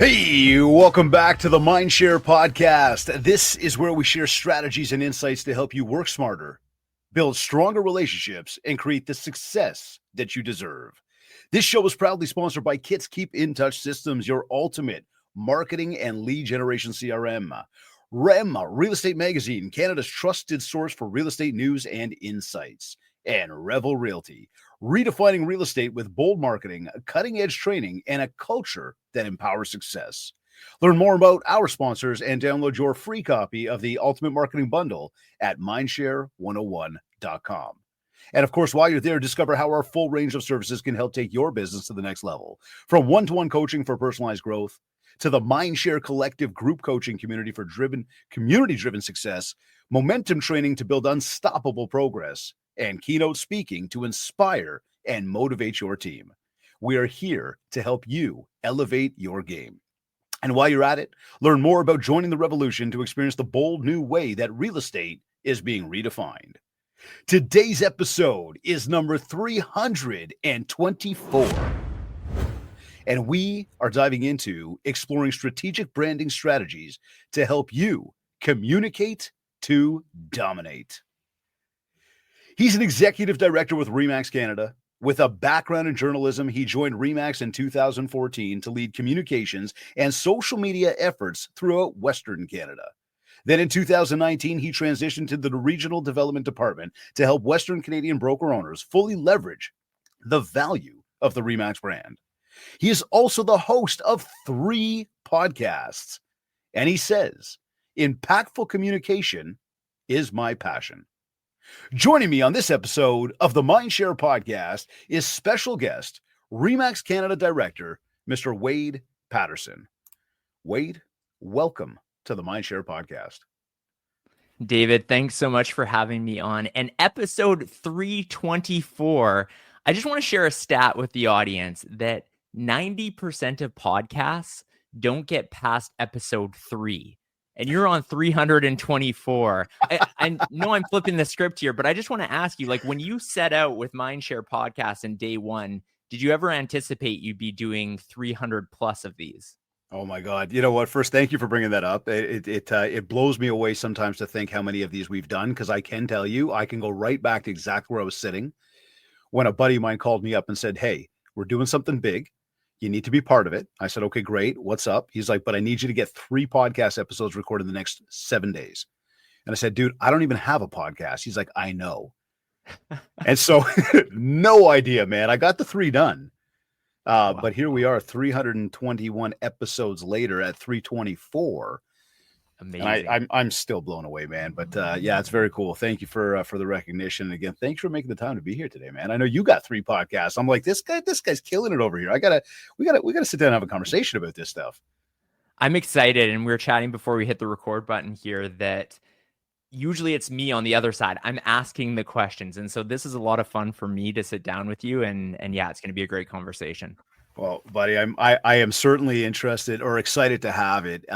Hey, welcome back to the MindShare Podcast. This is where we share strategies and insights to help you work smarter, build stronger relationships, and create the success that you deserve. This show is proudly sponsored by Kits Keep In Touch Systems, your ultimate marketing and lead generation CRM. REM, Real Estate Magazine, Canada's trusted source for real estate news and insights. And Revel Realty, redefining real estate with bold marketing, cutting-edge training, and a culture that empowers success. Learn more about our sponsors and download your free copy of the Ultimate Marketing Bundle at mindshare101.com. And of course, while you're there, discover how our full range of services can help take your business to the next level. From one-to-one coaching for personalized growth, to the MindShare Collective group coaching community for community-driven success, momentum training to build unstoppable progress, and keynote speaking to inspire and motivate your team. We are here to help you elevate your game. And while you're at it, learn more about joining the revolution to experience the bold new way that real estate is being redefined. Today's episode is number 324. And we are diving into exploring strategic branding strategies to help you communicate to dominate. He's an executive director with RE/MAX Canada. With a background in journalism, he joined RE/MAX in 2014 to lead communications and social media efforts throughout Western Canada. Then in 2019, he transitioned to the Regional Development Department to help Western Canadian broker owners fully leverage the value of the RE/MAX brand. He is also the host of 3 podcasts, and he says, impactful communication is my passion. Joining me on this episode of the MindShare Podcast is special guest, RE/MAX Canada Director, Mr. Wade Paterson. Wade, welcome to the MindShare Podcast. David, thanks so much for having me on. And episode 324, I just want to share a stat with the audience that 90% of podcasts don't get past episode 3. And you're on 324. I know I'm flipping the script here, but I just want to ask you, like, when you set out with MindShare Podcast in day one, did you ever anticipate you'd be doing 300 plus of these? Oh my God. You know what? First, thank you for bringing that up. It blows me away sometimes to think how many of these we've done, because I can tell you, I can go right back to exactly where I was sitting when a buddy of mine called me up and said, hey, we're doing something big. You need to be part of it. I said, okay, great. What's up? He's like, but I need you to get 3 podcast episodes recorded in the next 7 days. And I said, dude, I don't even have a podcast. He's like, I know. And so no idea, man. I got the 3 done. Wow. But here we are 321 episodes later at 324. Amazing. And I'm still blown away, man. But yeah, it's very cool. Thank you for the recognition. And again, thanks for making the time to be here today, man. I know you got 3 podcasts. I'm like, this guy's killing it over here. We gotta sit down and have a conversation about this stuff. I'm excited, and we were chatting before we hit the record button here that usually it's me on the other side. I'm asking the questions. And so this is a lot of fun for me to sit down with you, and yeah, it's going to be a great conversation. Well, buddy, I am certainly interested or excited to have it.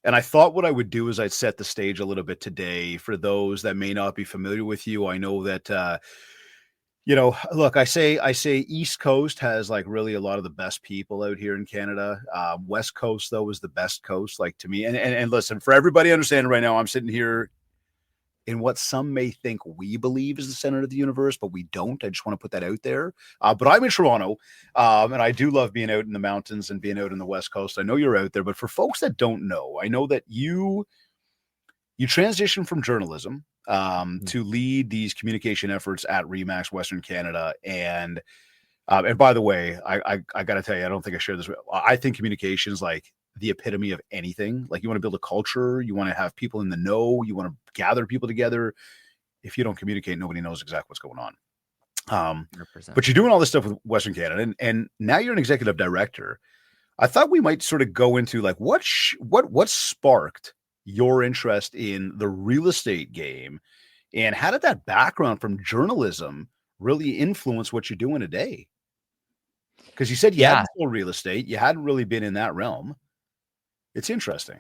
And I thought what I would do is I'd set the stage a little bit today for those that may not be familiar with you. I know that, look, I say East Coast has like really a lot of the best people out here in Canada. West Coast, though, is the best coast, like to me. And listen, for everybody understanding right now, I'm sitting here in what some may think we believe is the center of the universe, but we don't. I just want to put that out there. But I'm in Toronto, and I do love being out in the mountains and being out in the West Coast. I know you're out there, but for folks that don't know, I know that you transitioned from journalism to lead these communication efforts at RE/MAX Western Canada. And by the way, I got to tell you, I don't think I shared this. I think communication is like the epitome of anything. Like, you want to build a culture, you want to have people in the know, you want to gather people together. If you don't communicate, nobody knows exactly what's going on. 100%. But you're doing all this stuff with Western Canada, and now you're an executive director. I thought we might sort of go into like what sparked your interest in the real estate game, and how did that background from journalism really influence what you're doing today? Because you said you hadn't sold real estate, you hadn't really been in that realm. It's interesting.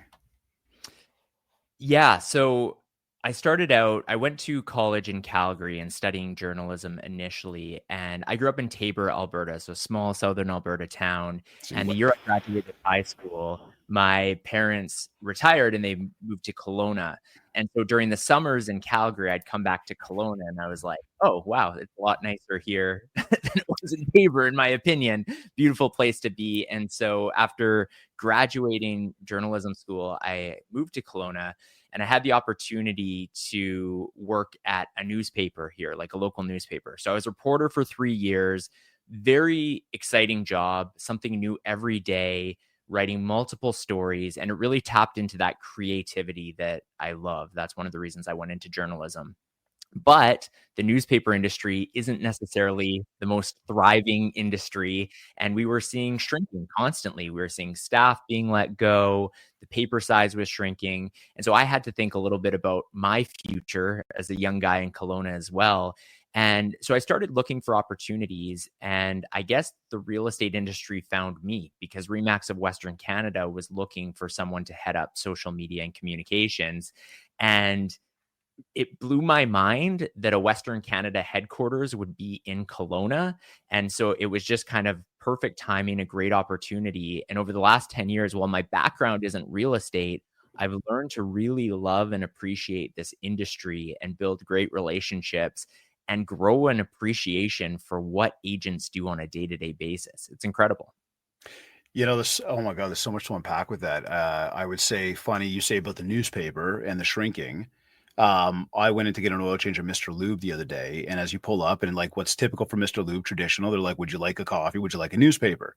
Yeah. So I started out, I went to college in Calgary and studying journalism initially. And I grew up in Tabor, Alberta, so small southern Alberta town. See And the what? year I graduated high school, my parents retired and they moved to Kelowna. And so during the summers in Calgary, I'd come back to Kelowna and I was like, oh, wow, it's a lot nicer here than it was in Tabor, in my opinion. Beautiful place to be. And so after graduating journalism school, I moved to Kelowna. And I had the opportunity to work at a newspaper here, like a local newspaper. So I was a reporter for 3 years, very exciting job, something new every day, writing multiple stories. And it really tapped into that creativity that I love. That's one of the reasons I went into journalism. But the newspaper industry isn't necessarily the most thriving industry. And we were seeing shrinking constantly. We were seeing staff being let go. The paper size was shrinking. And so I had to think a little bit about my future as a young guy in Kelowna as well. And so I started looking for opportunities. And I guess the real estate industry found me because Remax of Western Canada was looking for someone to head up social media and communications. And it blew my mind that a Western Canada headquarters would be in Kelowna. And so it was just kind of perfect timing, a great opportunity. And over the last 10 years, while my background isn't real estate, I've learned to really love and appreciate this industry and build great relationships and grow an appreciation for what agents do on a day-to-day basis. It's incredible. Oh my God, there's so much to unpack with that. I would say, funny, you say about the newspaper and the shrinking. I went in to get an oil change at Mr. Lube the other day, and as you pull up, and like what's typical for Mr. Lube, traditional, they're like, "Would you like a coffee? Would you like a newspaper?"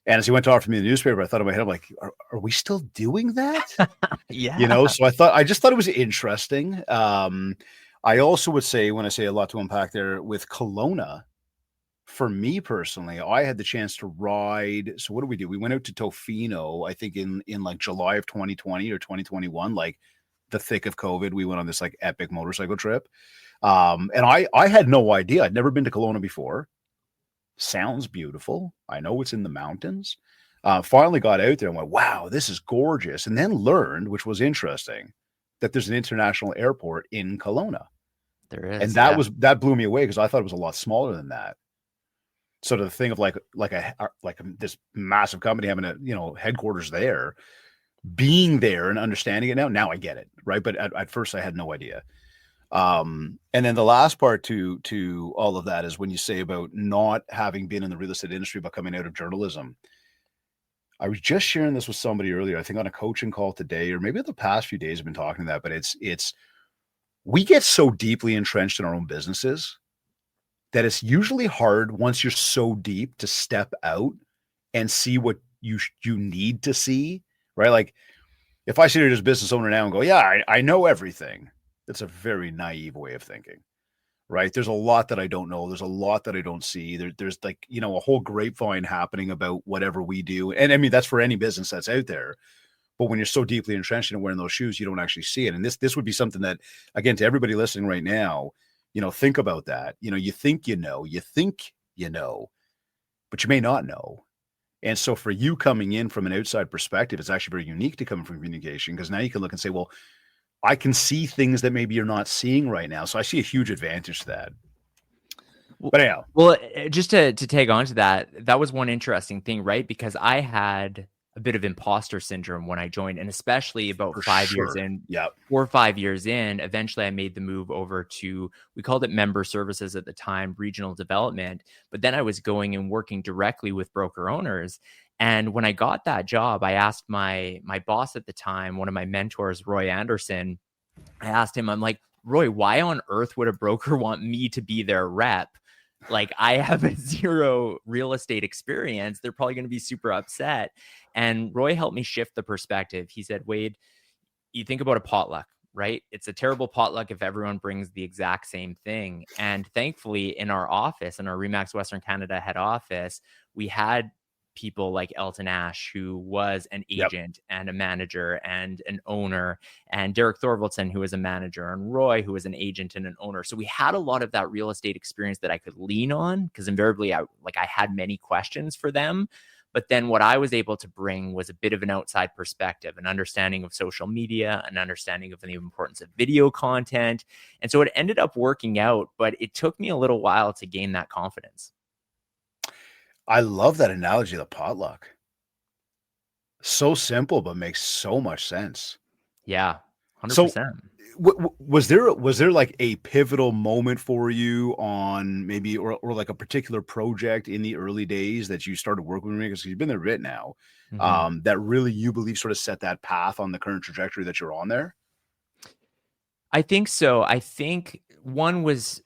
And as he went to offer me the newspaper, I thought in my head, I'm like, "Are we still doing that?" Yeah. So I just thought it was interesting. I also would say, when I say a lot to unpack there with Kelowna, for me personally, I had the chance to ride. So what did we do? We went out to Tofino, I think in like July of 2020 or 2021, like the thick of COVID. We went on this like epic motorcycle trip. And I had no idea. I'd never been to Kelowna before. Sounds beautiful. I know it's in the mountains. Finally got out there and went, wow, this is gorgeous. And then learned, which was interesting, that there's an international airport in Kelowna. There is. And that blew me away because I thought it was a lot smaller than that. Sort of the thing of this massive company having headquarters there, being there and understanding it now I get it, right? But at first I had no idea. And then the last part to all of that is when you say about not having been in the real estate industry but coming out of journalism. I was just sharing this with somebody earlier, I think on a coaching call today, or maybe the past few days I've been talking to that, but it's we get so deeply entrenched in our own businesses that it's usually hard once you're so deep to step out and see what you need to see, right? Like if I sit here as a business owner now and go, yeah, I know everything. That's a very naive way of thinking, right? There's a lot that I don't know. There's a lot that I don't see. There's like, a whole grapevine happening about whatever we do. And I mean, that's for any business that's out there. But when you're so deeply entrenched in wearing those shoes, you don't actually see it. And this would be something that, again, to everybody listening right now, think about that. You think you know, but you may not know. And so for you coming in from an outside perspective, it's actually very unique to come from communication because now you can look and say, well, I can see things that maybe you're not seeing right now. So I see a huge advantage to that. But anyhow. Well, just to tag on to that, that was one interesting thing, right? Because I had a bit of imposter syndrome when I joined, and especially about For 5 sure. years in, Yep. 4 or 5 years in, eventually I made the move over to, we called it member services at the time, regional development. But then I was going and working directly with broker owners. And when I got that job, I asked my boss at the time, one of my mentors, Roy Anderson, I asked him, I'm like, Roy, why on earth would a broker want me to be their rep? Like I have a zero real estate experience. They're probably going to be super upset. And Roy helped me shift the perspective. He said, Wade, you think about a potluck, right? It's a terrible potluck if everyone brings the exact same thing. And thankfully in our office, in our Remax Western Canada head office, we had people like Elton Ash, who was an agent and a manager and an owner, and Derek Thorvaldson, who was a manager, and Roy, who was an agent and an owner. So we had a lot of that real estate experience that I could lean on because invariably I had many questions for them. But then what I was able to bring was a bit of an outside perspective, an understanding of social media, an understanding of the importance of video content. And so it ended up working out, but it took me a little while to gain that confidence. I love that analogy of the potluck. So simple, but makes so much sense. Yeah, So 100%. was there like a pivotal moment for you on maybe or like a particular project in the early days that you started working with me, because you've been there a bit now, Mhm. that really you believe sort of set that path on the current trajectory that you're on there? I think so. I think one was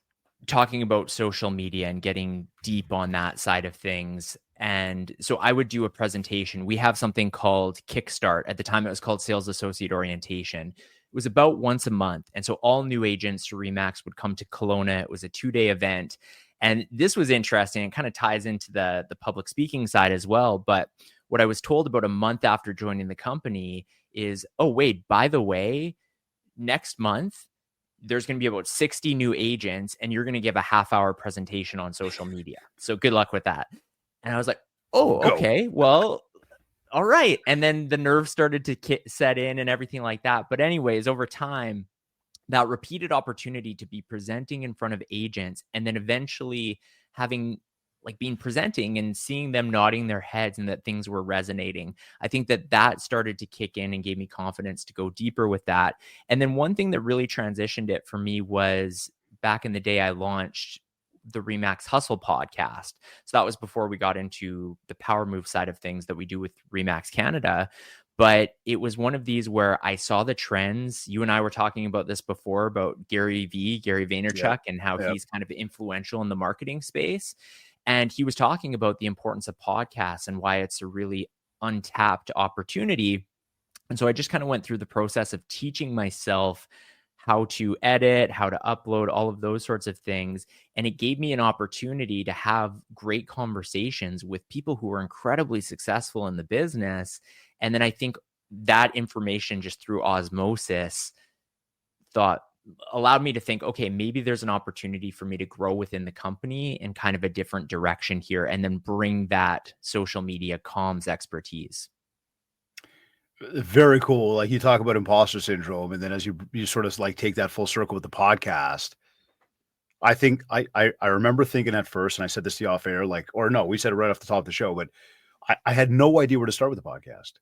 talking about social media and getting deep on that side of things. And so I would do a presentation. We have something called Kickstart. At the time, it was called Sales Associate Orientation. It was about once a month. And so all new agents to Remax would come to Kelowna. It was a 2-day event. And this was interesting. It kind of ties into the public speaking side as well. But what I was told about a month after joining the company is, oh, wait, by the way, next month, there's going to be about 60 new agents and you're going to give a half-hour presentation on social media. So good luck with that. And I was like, oh, Go. okay, well, all right. And then the nerves started to set in and everything like that. But anyways, over time, that repeated opportunity to be presenting in front of agents and then eventually having like being presenting and seeing them nodding their heads and that things were resonating. I think that started to kick in and gave me confidence to go deeper with that. And then one thing that really transitioned it for me was back in the day, I launched the Remax Hustle podcast. So that was before we got into the power move side of things that we do with Remax Canada. But it was one of these where I saw the trends. You and I were talking about this before about Gary Yep. Vaynerchuk, and how Yep. he's kind of influential in the marketing space. And he was talking about the importance of podcasts and why it's a really untapped opportunity. And so I just kind of went through the process of teaching myself how to edit, how to upload, all of those sorts of things. And it gave me an opportunity to have great conversations with people who were incredibly successful in the business. And then I think that information just through osmosis thought allowed me to think, okay, maybe there's an opportunity for me to grow within the company in kind of a different direction here and then bring that social media comms expertise. Very cool. Like you talk about imposter syndrome, and then as you sort of like take that full circle with the podcast, I think I remember thinking at first, and I said this to you off air, like, or no, we said it right off the top of the show, but I had no idea where to start with the podcast.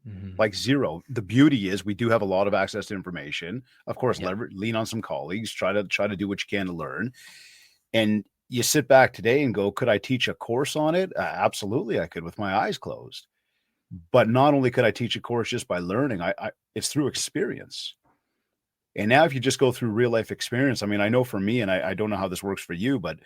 Mhm. Like zero. The beauty is we do have a lot of access to information. Of course, Yep. lean on some colleagues, try to do what you can to learn. And you sit back today and go, could I teach a course on it? Absolutely, I could with my eyes closed. But not only could I teach a course just by learning, I it's through experience. And now if you just go through real life experience, I mean, I know for me, and I don't know how this works for you, but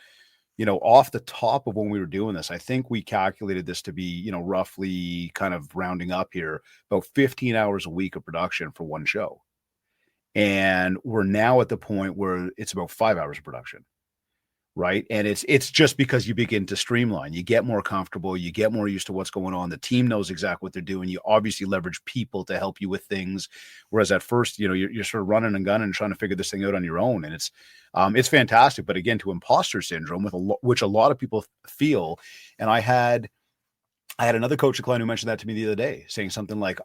off the top of when we were doing this, I think we calculated this to be, roughly kind of rounding up here, about 15 hours a week of production for one show. And we're now at the point where it's about 5 hours of production. Right. And it's just because you begin to streamline, you get more comfortable, you get more used to what's going on. The team knows exactly what they're doing. You obviously leverage people to help you with things. Whereas at first, you're sort of running and gunning and trying to figure this thing out on your own. And it's fantastic. But again, to imposter syndrome which a lot of people feel. And I had another coaching client who mentioned that to me the other day, saying something like,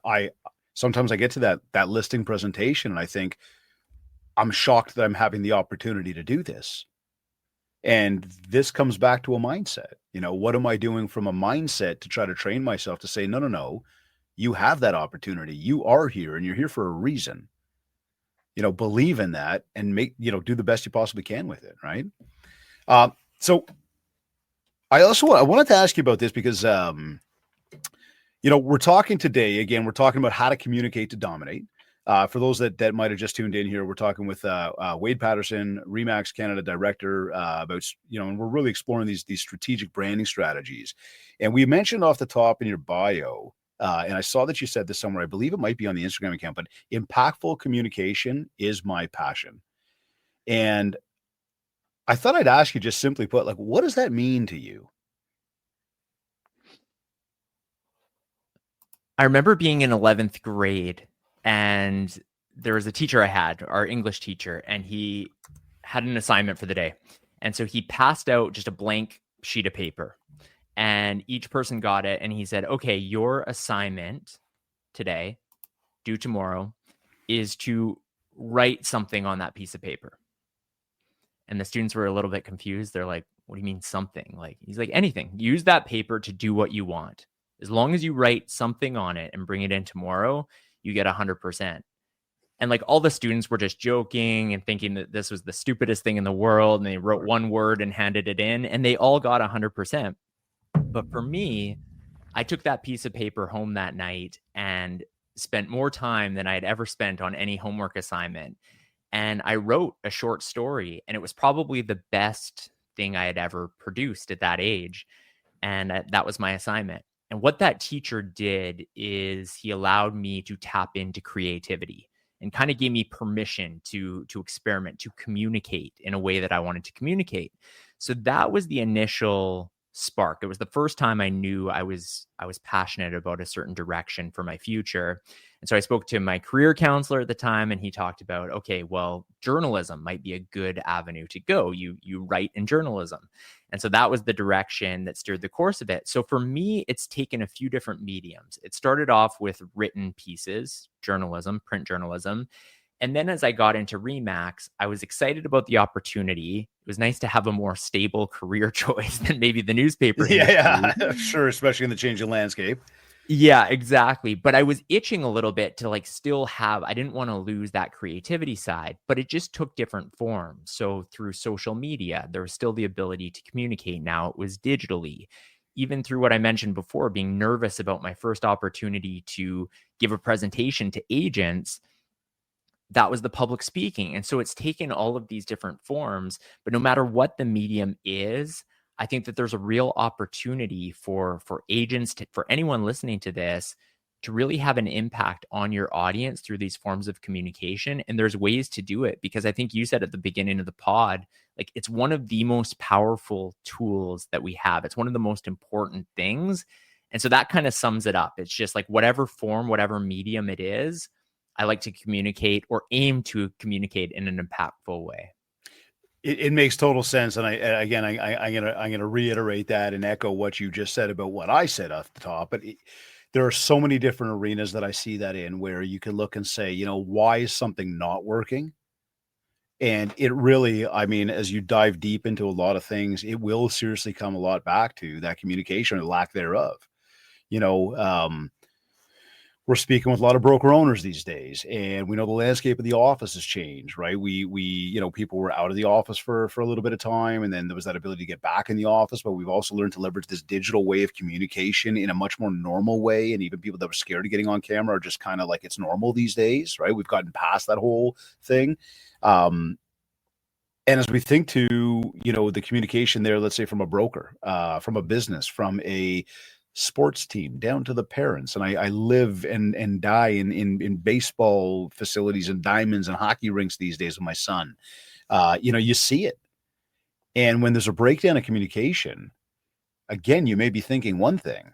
sometimes I get to that listing presentation and I think I'm shocked that I'm having the opportunity to do this. And this comes back to a mindset. What am I doing from a mindset to try to train myself to say, no, no, no, you have that opportunity. You are here and you're here for a reason. Believe in that and do the best you possibly can with it. Right. So I wanted to ask you about this because, we're talking today, again, we're talking about how to communicate to dominate. For those that might have just tuned in here, we're talking with Wade Paterson, Remax Canada director, about and we're really exploring these strategic branding strategies. And we mentioned off the top in your bio, and I saw that you said this somewhere. I believe it might be on the Instagram account, but impactful communication is my passion. And I thought I'd ask you, just simply put, like, what does that mean to you? I remember being in 11th grade and there was a teacher I had, our English teacher, and he had an assignment for the day. And so he passed out just a blank sheet of paper. and each person got it. And he said, okay, your assignment today, due tomorrow, is to write something on that piece of paper. And the students were a little bit confused. They're like, what do you mean something? Like, he's like, anything. Use that paper to do what you want. As long as you write something on it and bring it in tomorrow, you get 100%. And like all the students were just joking and thinking that this was the stupidest thing in the world. And they wrote one word and handed it in, and they all got 100%. But for me, I took that piece of paper home that night and spent more time than I had ever spent on any homework assignment. And I wrote a short story, and it was probably the best thing I had ever produced at that age. And that was my assignment. And what that teacher did is he allowed me to tap into creativity and kind of gave me permission to experiment, to communicate in a way that I wanted to communicate. So that was the initial spark. It was the first time I knew I was passionate about a certain direction for my future. And so I spoke to my career counselor at the time, and he talked about, okay, well, journalism might be a good avenue to go. You write in journalism. And so that was the direction that steered the course of it. So for me, it's taken a few different mediums. It started off with written pieces, journalism, print journalism. And then as I got into Remax, I was excited about the opportunity. It was nice to have a more stable career choice than maybe the newspaper industry. Yeah, sure, especially in the changing landscape. Yeah, exactly. But I was itching a little bit to like still have, I didn't want to lose that creativity side, but it just took different forms. So through social media, there was still the ability to communicate. Now it was digitally. Even through what I mentioned before, being nervous about my first opportunity to give a presentation to agents, that was the public speaking. And so it's taken all of these different forms, but no matter what the medium is, I think that there's a real opportunity for agents, for anyone listening to this, to really have an impact on your audience through these forms of communication. And there's ways to do it, because I think you said at the beginning of the pod, like it's one of the most powerful tools that we have. It's one of the most important things. And so that kind of sums it up. It's just like whatever form, whatever medium it is, I like to communicate or aim to communicate in an impactful way. It makes total sense, and I'm gonna reiterate that and echo what you just said about what I said off the top. But there are so many different arenas that I see that in, where you can look and say, you know, why is something not working? And it really, I mean, as you dive deep into a lot of things, it will seriously come a lot back to that communication or lack thereof. You know, we're speaking with a lot of broker owners these days, and we know the landscape of the office has changed, right? We, you know, people were out of the office for a little bit of time, and then there was that ability to get back in the office, but we've also learned to leverage this digital way of communication in a much more normal way. And even people that were scared of getting on camera are just kind of like, it's normal these days, right? We've gotten past that whole thing. And as we think to, you know, the communication there, let's say from a broker, from a business, from a sports team down to the parents. And I live and die in baseball facilities and diamonds and hockey rinks these days with my son. You know, you see it. And when there's a breakdown of communication, again, you may be thinking one thing,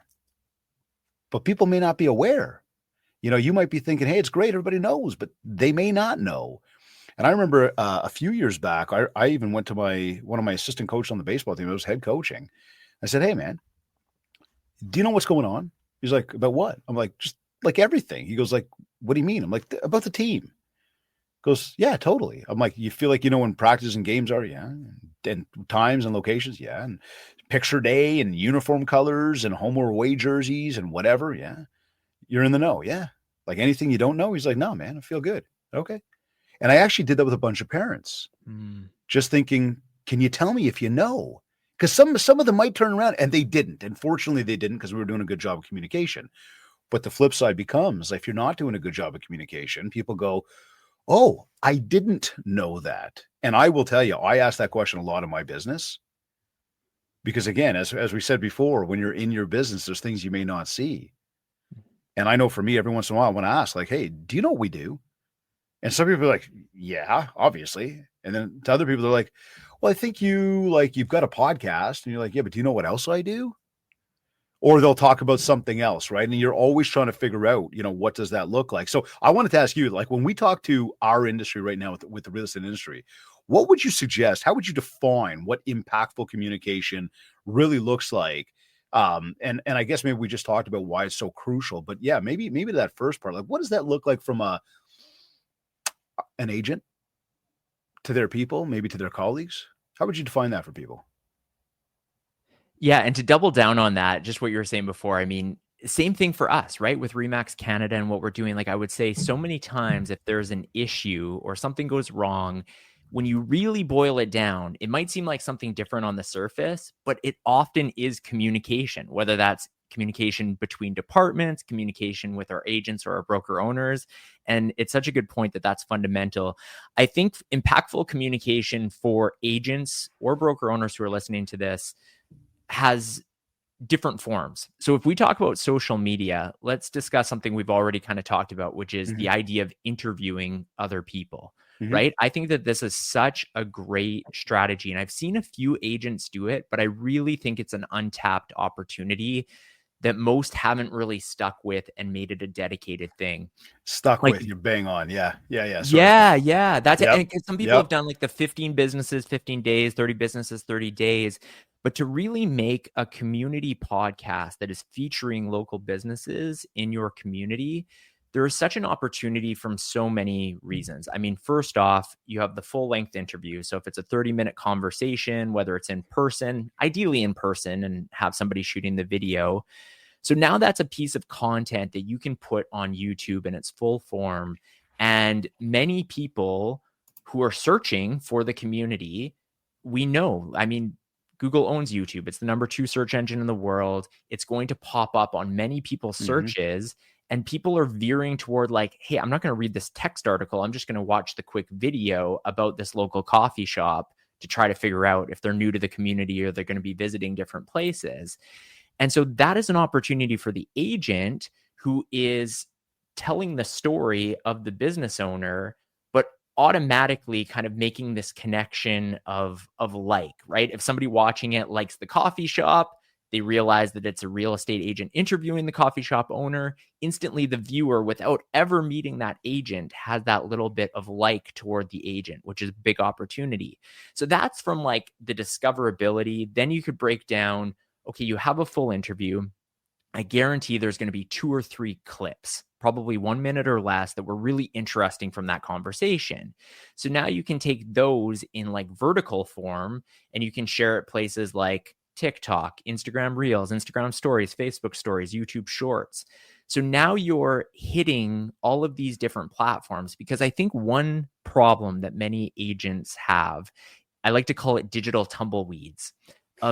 but people may not be aware. You know, you might be thinking, hey, it's great, everybody knows, but they may not know. And I remember a few years back, I even went to one of my assistant coaches on the baseball team. I was head coaching. I said, hey, man, do you know what's going on? He's like, about what? I'm like, just like everything. He goes like, what do you mean? I'm like, about the team. He goes, yeah, totally. I'm like, you feel like you know when practice and games are? Yeah. And times and locations? Yeah. And picture day and uniform colors and home or away jerseys and whatever? Yeah. You're in the know? Yeah. Like anything you don't know? He's like, no, man, I feel good. Okay. And I actually did that with a bunch of parents, just thinking, can you tell me if you know? Because some of them might turn around, and they didn't. And fortunately, they didn't, because we were doing a good job of communication. But the flip side becomes, if you're not doing a good job of communication, people go, oh, I didn't know that. And I will tell you, I ask that question a lot in my business. Because again, as we said before, when you're in your business, there's things you may not see. And I know for me, every once in a while, I want to ask, like, hey, do you know what we do? And some people are like, yeah, obviously. And then to other people, they're like, well, I think you've got a podcast. And you're like, yeah, but do you know what else I do? Or they'll talk about something else, right? And you're always trying to figure out, you know, what does that look like? So I wanted to ask you, like, when we talk to our industry right now with the real estate industry, what would you suggest? How would you define what impactful communication really looks like And I guess maybe we just talked about why it's so crucial, but yeah, maybe that first part, like what does that look like from an agent to their people, maybe to their colleagues? How would you define that for people? Yeah, and to double down on that, just what you were saying before, I mean, same thing for us, right? With Remax Canada and what we're doing, like I would say so many times if there's an issue or something goes wrong, when you really boil it down, it might seem like something different on the surface, but it often is communication, whether that's communication between departments, communication with our agents or our broker owners. And it's such a good point that that's fundamental. I think impactful communication for agents or broker owners who are listening to this has different forms. So if we talk about social media, let's discuss something we've already kind of talked about, which is the idea of interviewing other people, right? I think that this is such a great strategy. And I've seen a few agents do it, but I really think it's an untapped opportunity that most haven't really stuck with and made it a dedicated thing. Like, You're bang on. Yeah. yeah. That's it. Yep. And some people have done like the 15 businesses, 15 days, 30 businesses, 30 days. But to really make a community podcast that is featuring local businesses in your community, there is such an opportunity from so many reasons. I mean, first off, you have the full length interview. So if it's a 30-minute conversation, whether it's in person, ideally in person, and have somebody shooting the video. So now that's a piece of content that you can put on YouTube in its full form. And many people who are searching for the community, we know, I mean, Google owns YouTube. It's the #2 search engine in the world. It's going to pop up on many people's searches. And people are veering toward like, hey, I'm not going to read this text article. I'm just going to watch the quick video about this local coffee shop to try to figure out if they're new to the community or they're going to be visiting different places. And so that is an opportunity for the agent who is telling the story of the business owner, but automatically kind of making this connection of like, right? If somebody watching it likes the coffee shop, they realize that it's a real estate agent interviewing the coffee shop owner. Instantly, the viewer, without ever meeting that agent, has that little bit of like toward the agent, which is a big opportunity. So that's from like the discoverability. Then you could break down, okay, you have a full interview. I guarantee there's going to be 2 or 3 clips, probably 1 minute or less, that were really interesting from that conversation. So now you can take those in like vertical form and you can share it places like TikTok, Instagram Reels, Instagram Stories, Facebook Stories, YouTube Shorts. So now you're hitting all of these different platforms, because I think one problem that many agents have, I like to call it digital tumbleweeds.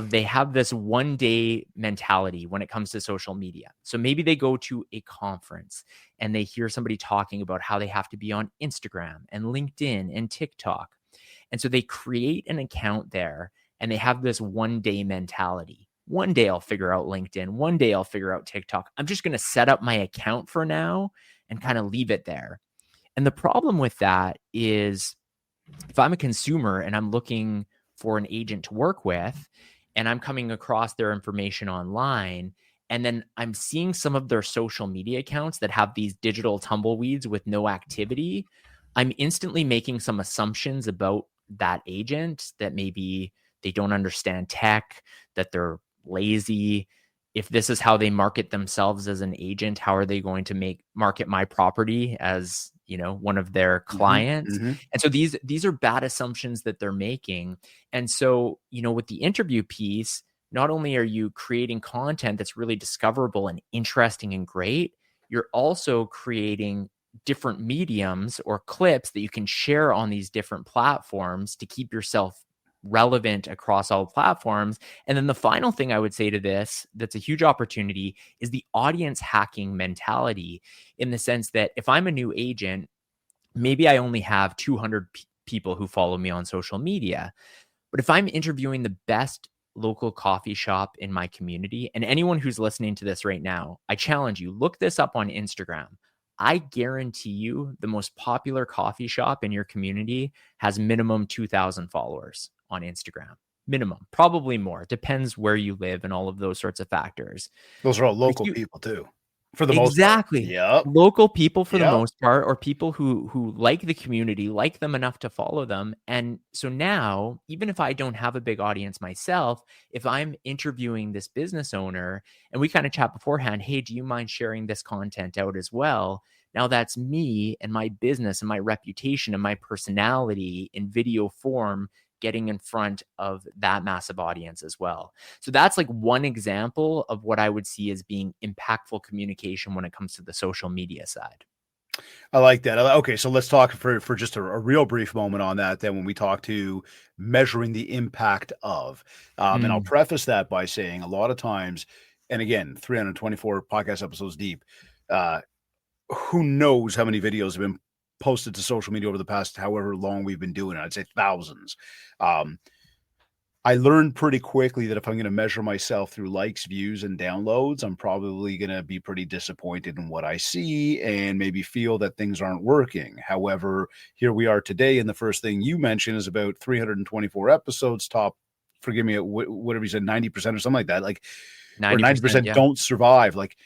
They have this one-day mentality when it comes to social media. So maybe they go to a conference and they hear somebody talking about how they have to be on Instagram and LinkedIn and TikTok. And so they create an account there and they have this one-day mentality. One day I'll figure out LinkedIn. One day I'll figure out TikTok. I'm just going to set up my account for now and kind of leave it there. And the problem with that is, if I'm a consumer and I'm looking for an agent to work with, and I'm coming across their information online, and then I'm seeing some of their social media accounts that have these digital tumbleweeds with no activity, I'm instantly making some assumptions about that agent, that maybe they don't understand tech, that they're lazy. If this is how they market themselves as an agent, how are they going to market my property as, you know, one of their clients? And so these are bad assumptions that they're making. And so, you know, with the interview piece, not only are you creating content that's really discoverable and interesting and great, you're also creating different mediums or clips that you can share on these different platforms to keep yourself relevant across all platforms. And then the final thing I would say to this, that's a huge opportunity, is the audience hacking mentality, in the sense that if I'm a new agent, maybe I only have 200 people who follow me on social media. But if I'm interviewing the best local coffee shop in my community, and anyone who's listening to this right now, I challenge you, look this up on Instagram. I guarantee you the most popular coffee shop in your community has minimum 2,000 followers on Instagram. Minimum, probably more. It depends where you live and all of those sorts of factors. Those are all local people too. For the most part. Exactly. Yep. Local people for the Yep. most part, or people who like the community, like them enough to follow them. And so now, even if I don't have a big audience myself, if I'm interviewing this business owner and we kind of chat beforehand, hey, do you mind sharing this content out as well? Now that's me and my business and my reputation and my personality in video form getting in front of that massive audience as well. So that's like one example of what I would see as being impactful communication when it comes to the social media side. I like that. Okay, so let's talk for just a real brief moment on that. Then, when we talk to measuring the impact of, and I'll preface that by saying a lot of times, and again, 324 podcast episodes deep, who knows how many videos have been posted to social media over the past however long we've been doing it. I'd say thousands. I learned pretty quickly that if I'm going to measure myself through likes, views, and downloads, I'm probably going to be pretty disappointed in what I see and maybe feel that things aren't working. However, here we are today, and the first thing you mentioned is about 324 episodes, top, forgive me, whatever you said, 90% or something like that. Like, 90%, or 90% yeah. don't survive. Like,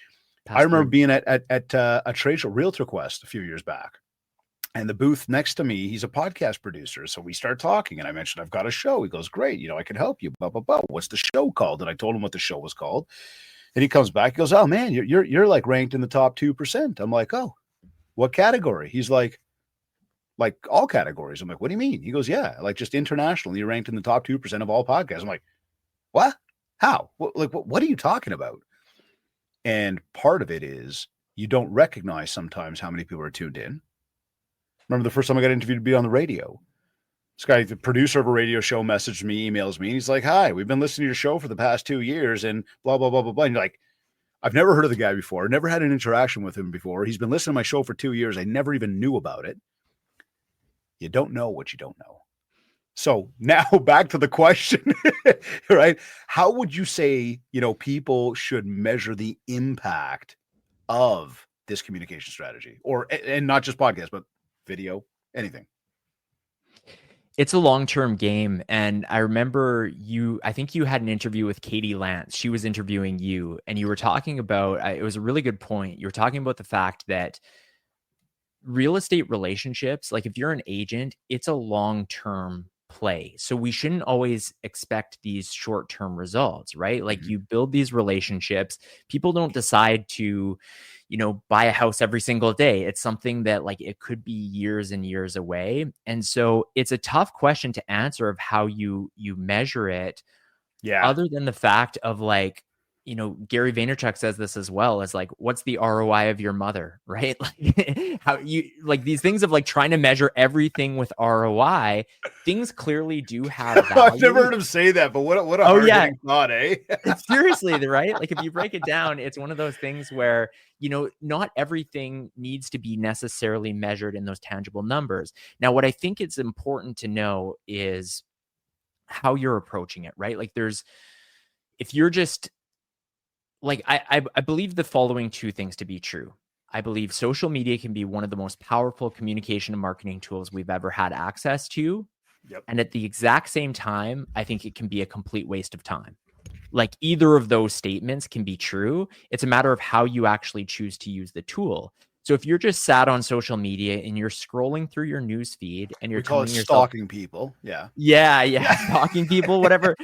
Pass I remember through. being at a trade show, Realtor Quest, a few years back. And the booth next to me, he's a podcast producer. So we start talking and I mentioned, I've got a show. He goes, great. I can help you. Blah, blah, blah. What's the show called? And I told him what the show was called. And he comes back. He goes, oh man, you're like ranked in the top 2%. I'm like, oh, what category? He's like all categories. I'm like, what do you mean? He goes, yeah, like just internationally, you're ranked in the top 2% of all podcasts. I'm like, what? How? What are you talking about? And part of it is you don't recognize sometimes how many people are tuned in. Remember the first time I got interviewed to be on the radio? This guy, the producer of a radio show, messaged me, emails me, and he's like, hi, we've been listening to your show for the past 2 years and blah, blah, blah, blah, blah. And you're like, I've never heard of the guy before. Never had an interaction with him before. He's been listening to my show for 2 years. I never even knew about it. You don't know what you don't know. So now back to the question, right? How would you say, people should measure the impact of this communication strategy, and not just podcasts, but video, anything? It's a long-term game. And I remember I think you had an interview with Katie Lance. She was interviewing you and you were talking about, it was a really good point. You were talking about the fact that real estate relationships, like if you're an agent, it's a long-term play. So we shouldn't always expect these short-term results, right? Like you build these relationships. People don't decide to, buy a house every single day. It's something that like it could be years and years away. And so it's a tough question to answer of how you measure it. Yeah. Other than the fact of like, Gary Vaynerchuk says this as well, as like, what's the ROI of your mother, right? Like how you like these things of like trying to measure everything with ROI. Things clearly do have value. I've never heard him say that, but what a hard-hitting thought, eh? Seriously, right? Like if you break it down, it's one of those things where, not everything needs to be necessarily measured in those tangible numbers. Now, what I think it's important to know is how you're approaching it, right? Like if you're just like, I believe the following two things to be true. I believe social media can be one of the most powerful communication and marketing tools we've ever had access to. Yep. And at the exact same time, I think it can be a complete waste of time. Like either of those statements can be true. It's a matter of how you actually choose to use the tool. So if you're just sat on social media and you're scrong through your news feed and you're telling yourself, stalking people. Yeah. Stalking people, whatever,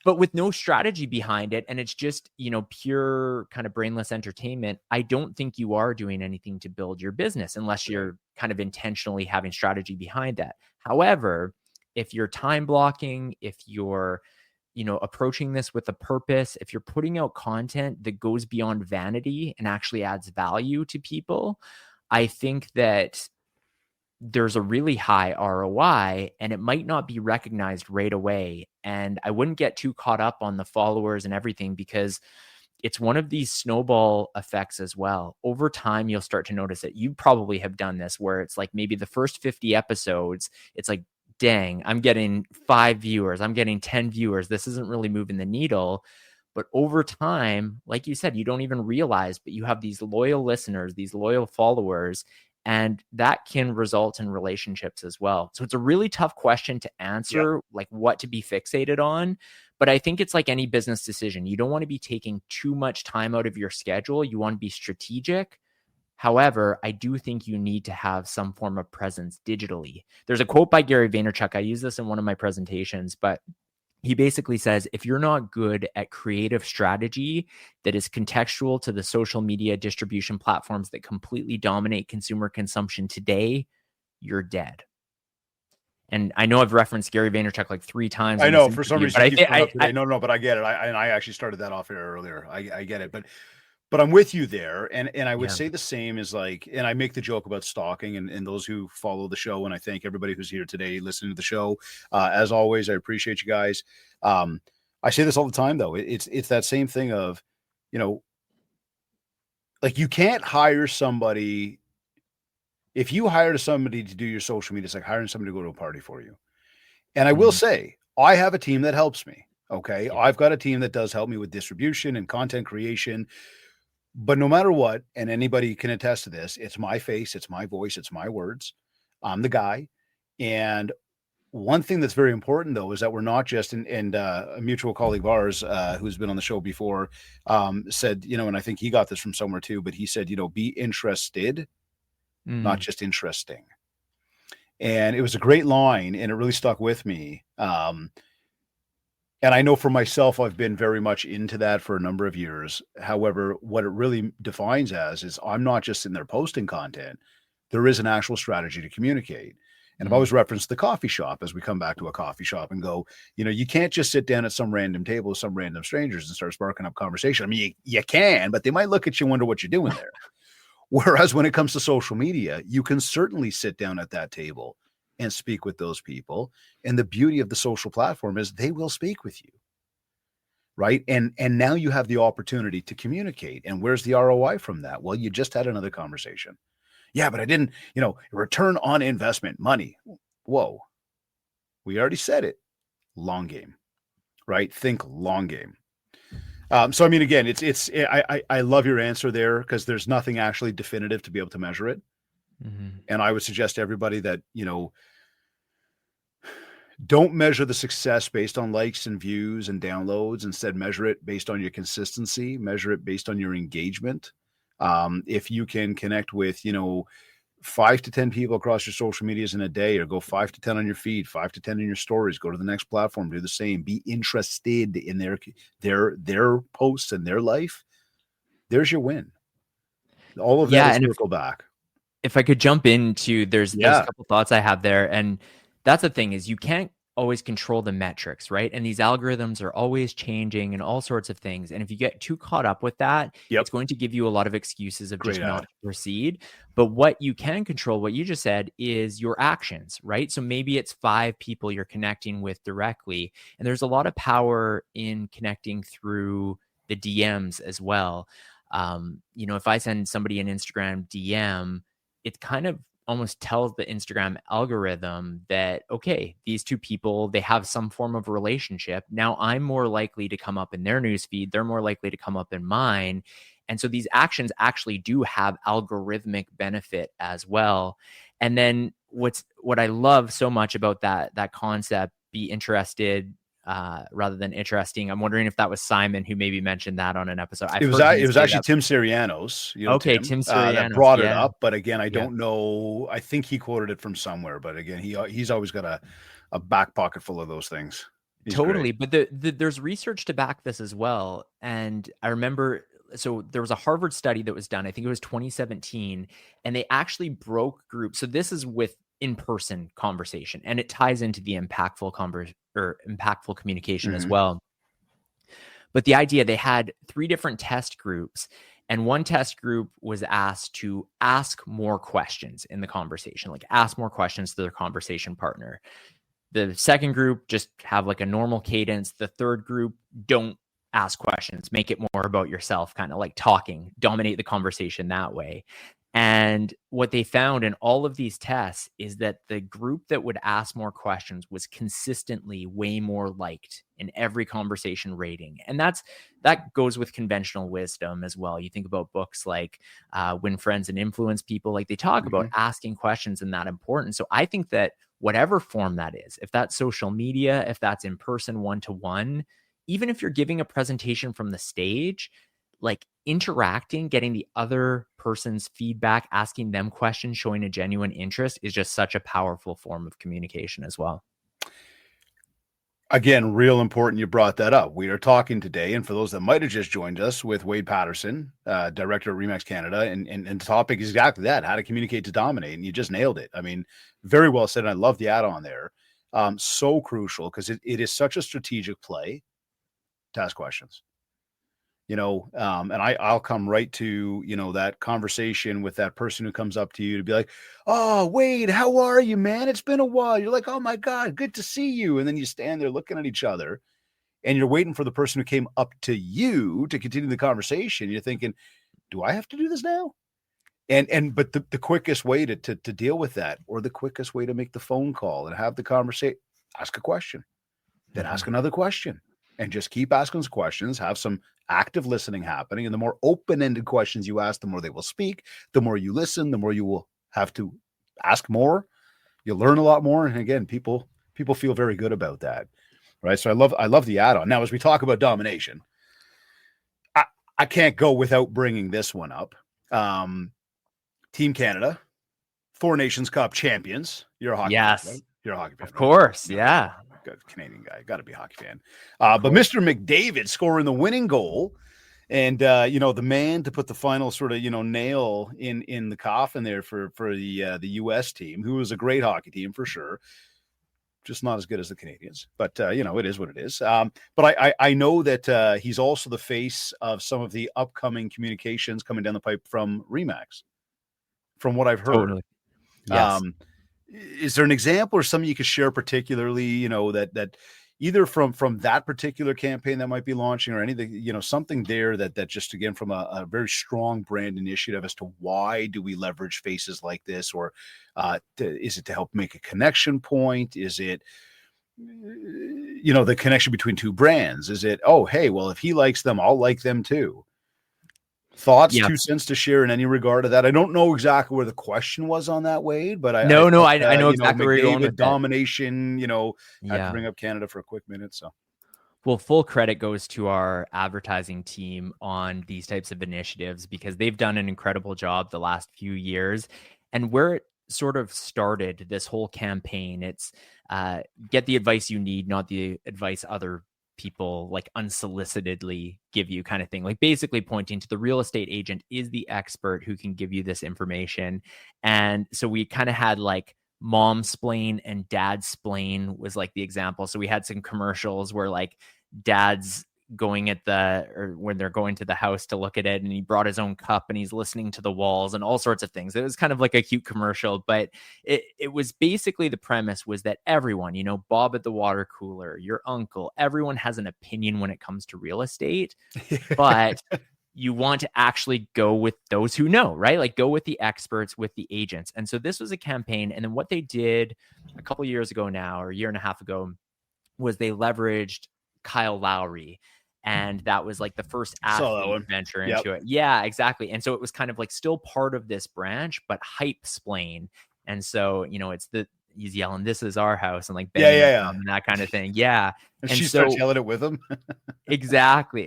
but with no strategy behind it. And it's just, pure kind of brainless entertainment. I don't think you are doing anything to build your business unless you're kind of intentionally having strategy behind that. However, if you're time blocking, if you're, approaching this with a purpose, if you're putting out content that goes beyond vanity and actually adds value to people, I think that there's a really high ROI and it might not be recognized right away. And I wouldn't get too caught up on the followers and everything because it's one of these snowball effects as well. Over time, you'll start to notice it. You probably have done this where it's like maybe the first 50 episodes, it's like, dang, I'm getting 5 viewers. I'm getting 10 viewers. This isn't really moving the needle. But over time, like you said, you don't even realize, but you have these loyal listeners, these loyal followers, and that can result in relationships as well. So it's a really tough question to answer, like what to be fixated on. But I think it's like any business decision. You don't want to be taking too much time out of your schedule. You want to be strategic. However, I do think you need to have some form of presence digitally. There's a quote by Gary Vaynerchuk. I use this in one of my presentations, but he basically says, if you're not good at creative strategy that is contextual to the social media distribution platforms that completely dominate consumer consumption today, you're dead. And I know I've referenced Gary Vaynerchuk like 3 times. I know for some reason it keeps coming up today. No, but I get it. I actually started that off here earlier. I get it, but I'm with you there, and I would say the same is like, and I make the joke about stalking, and those who follow the show, and I thank everybody who's here today listening to the show. As always, I appreciate you guys. I say this all the time, though. It's that same thing of, like, you can't hire somebody. If you hired somebody to do your social media, it's like hiring somebody to go to a party for you. And I will say, I have a team that helps me. Okay. Yeah. I've got a team that does help me with distribution and content creation. But no matter what, and anybody can attest to this, it's my face, it's my voice, it's my words. I'm the guy. And one thing that's very important, though, is that we're not just, and a mutual colleague of ours who's been on the show before said, and I think he got this from somewhere too, but he said, be interested, not just interesting. And it was a great line, and it really stuck with me. And I know for myself, I've been very much into that for a number of years. However, what it really defines as is I'm not just in there posting content. There is an actual strategy to communicate. And I've always referenced the coffee shop as we come back to a coffee shop and go, you can't just sit down at some random table with some random strangers and start sparking up conversation. I mean, you can, but they might look at you and wonder what you're doing there. Whereas when it comes to social media, you can certainly sit down at that table and speak with those people. And the beauty of the social platform is they will speak with you. Right. And now you have the opportunity to communicate. And where's the ROI from that? Well, you just had another conversation. Yeah, but I didn't, return on investment, money. Whoa. We already said it. Long game. Right. Think long game. So, I mean, again, I love your answer there because there's nothing actually definitive to be able to measure it. And I would suggest to everybody that, don't measure the success based on likes and views and downloads. Instead, measure it based on your consistency, measure it based on your engagement. If you can connect with, 5 to 10 people across your social medias in a day, or go 5 to 10 on your feed, 5 to 10 in your stories, go to the next platform, do the same, be interested in their posts and their life. There's your win. All of that is circle back. If I could jump into, there's a couple thoughts I have there. And that's the thing is you can't always control the metrics, right? And these algorithms are always changing and all sorts of things. And if you get too caught up with that, it's going to give you a lot of excuses of just not to proceed. But what you can control, what you just said, is your actions, right? So maybe it's 5 people you're connecting with directly. And there's a lot of power in connecting through the DMs as well. If I send somebody an Instagram DM, it kind of almost tells the Instagram algorithm that, okay, these 2 people, they have some form of relationship. Now I'm more likely to come up in their newsfeed. They're more likely to come up in mine. And so these actions actually do have algorithmic benefit as well. And then what I love so much about that concept, be interested rather than interesting. I'm wondering if that was Simon who maybe mentioned that on an episode. It was actually Tim Sirianos. Tim Sirianos that brought it up, but again, I don't know. I think he quoted it from somewhere, but again, he's always got a back pocket full of those things. He's totally, great. But there's research to back this as well. And I remember, so there was a Harvard study that was done. I think it was 2017, and they actually broke groups. So this is with in-person conversation, and it ties into the impactful communication as well. But the idea, they had 3 different test groups, and one test group was asked to ask more questions in the conversation, like ask more questions to their conversation partner. The second group just have like a normal cadence. The third group, don't ask questions, make it more about yourself, kind of like talking, dominate the conversation that way. And what they found in all of these tests is that the group that would ask more questions was consistently way more liked in every conversation rating. And that goes with conventional wisdom as well. You think about books like Win Friends and Influence People, like they talk about asking questions and that important. So I think that whatever form that is, if that's social media, if that's in person one-to-one, even if you're giving a presentation from the stage, like interacting, getting the other person's feedback, asking them questions, showing a genuine interest is just such a powerful form of communication as well. Again, real important you brought that up. We are talking today, and for those that might have just joined us, with Wade Paterson, director of RE/MAX Canada, and the topic is exactly that: how to communicate to dominate. And you just nailed it. I mean, very well said. And I love the add-on there. So crucial, because it is such a strategic play to ask questions. And I'll come right to, that conversation with that person who comes up to you to be like, "Oh, Wade, how are you, man? It's been a while." You're like, "Oh my God, good to see you." And then you stand there looking at each other and you're waiting for the person who came up to you to continue the conversation. You're thinking, do I have to do this now? But the quickest way to deal with that, or the quickest way to make the phone call and have the conversation, ask a question, then ask another question, and just keep asking those questions, have some active listening happening. And the more open-ended questions you ask, the more they will speak. The more you listen, the more you will have to ask more. You'll learn a lot more. And again, people feel very good about that. Right. So I love the add-on. Now, as we talk about domination, I can't go without bringing this one up. Team Canada, Four Nations Cup champions. You're a hockey fan, right? You're a hockey fan, of course. Right? Yeah. Canadian guy, got to be a hockey fan. But Mr. McDavid scoring the winning goal, and the man to put the final sort of nail in the coffin there for the U.S. team, who was a great hockey team for sure, just not as good as the Canadians. But it is what it is. But I know that he's also the face of some of the upcoming communications coming down the pipe from RE/MAX, from what I've heard. Totally. Yes. Is there an example or something you could share particularly, that either from that particular campaign that might be launching, or anything, something there that just, again, from a very strong brand initiative as to why do we leverage faces like this? Or is it to help make a connection point? Is it, the connection between two brands? Is it, oh, hey, well, if he likes them, I'll like them too? Thoughts, 2 cents to share in any regard to that? I don't know exactly where the question was on that, Wade, but I know exactly where you're going with domination. Had to bring up Canada for a quick minute. So, well, full credit goes to our advertising team on these types of initiatives, because they've done an incredible job the last few years. And where it sort of started, this whole campaign, it's get the advice you need, not the advice other people like unsolicitedly give you, kind of thing. Like basically pointing to the real estate agent is the expert who can give you this information. And so we kind of had like mom-splain and dad-splain was like the example. So we had some commercials where like dad's going when they're going to the house to look at it, and he brought his own cup and he's listening to the walls and all sorts of things. It was kind of like a cute commercial, but it was basically, the premise was that everyone, Bob at the water cooler, your uncle, everyone has an opinion when it comes to real estate, but you want to actually go with those who know, right? Like go with the experts, with the agents. And so this was a campaign. And then what they did a couple of years ago now, or a year and a half ago, was they leveraged Kyle Lowry. And that was like the first athlete venture into it. Yeah, exactly. And so it was kind of like still part of this branch, but hype-splain. And so, he's yelling, "This is our house," and like, and that kind of thing. Yeah. And she starts yelling it with him. Exactly.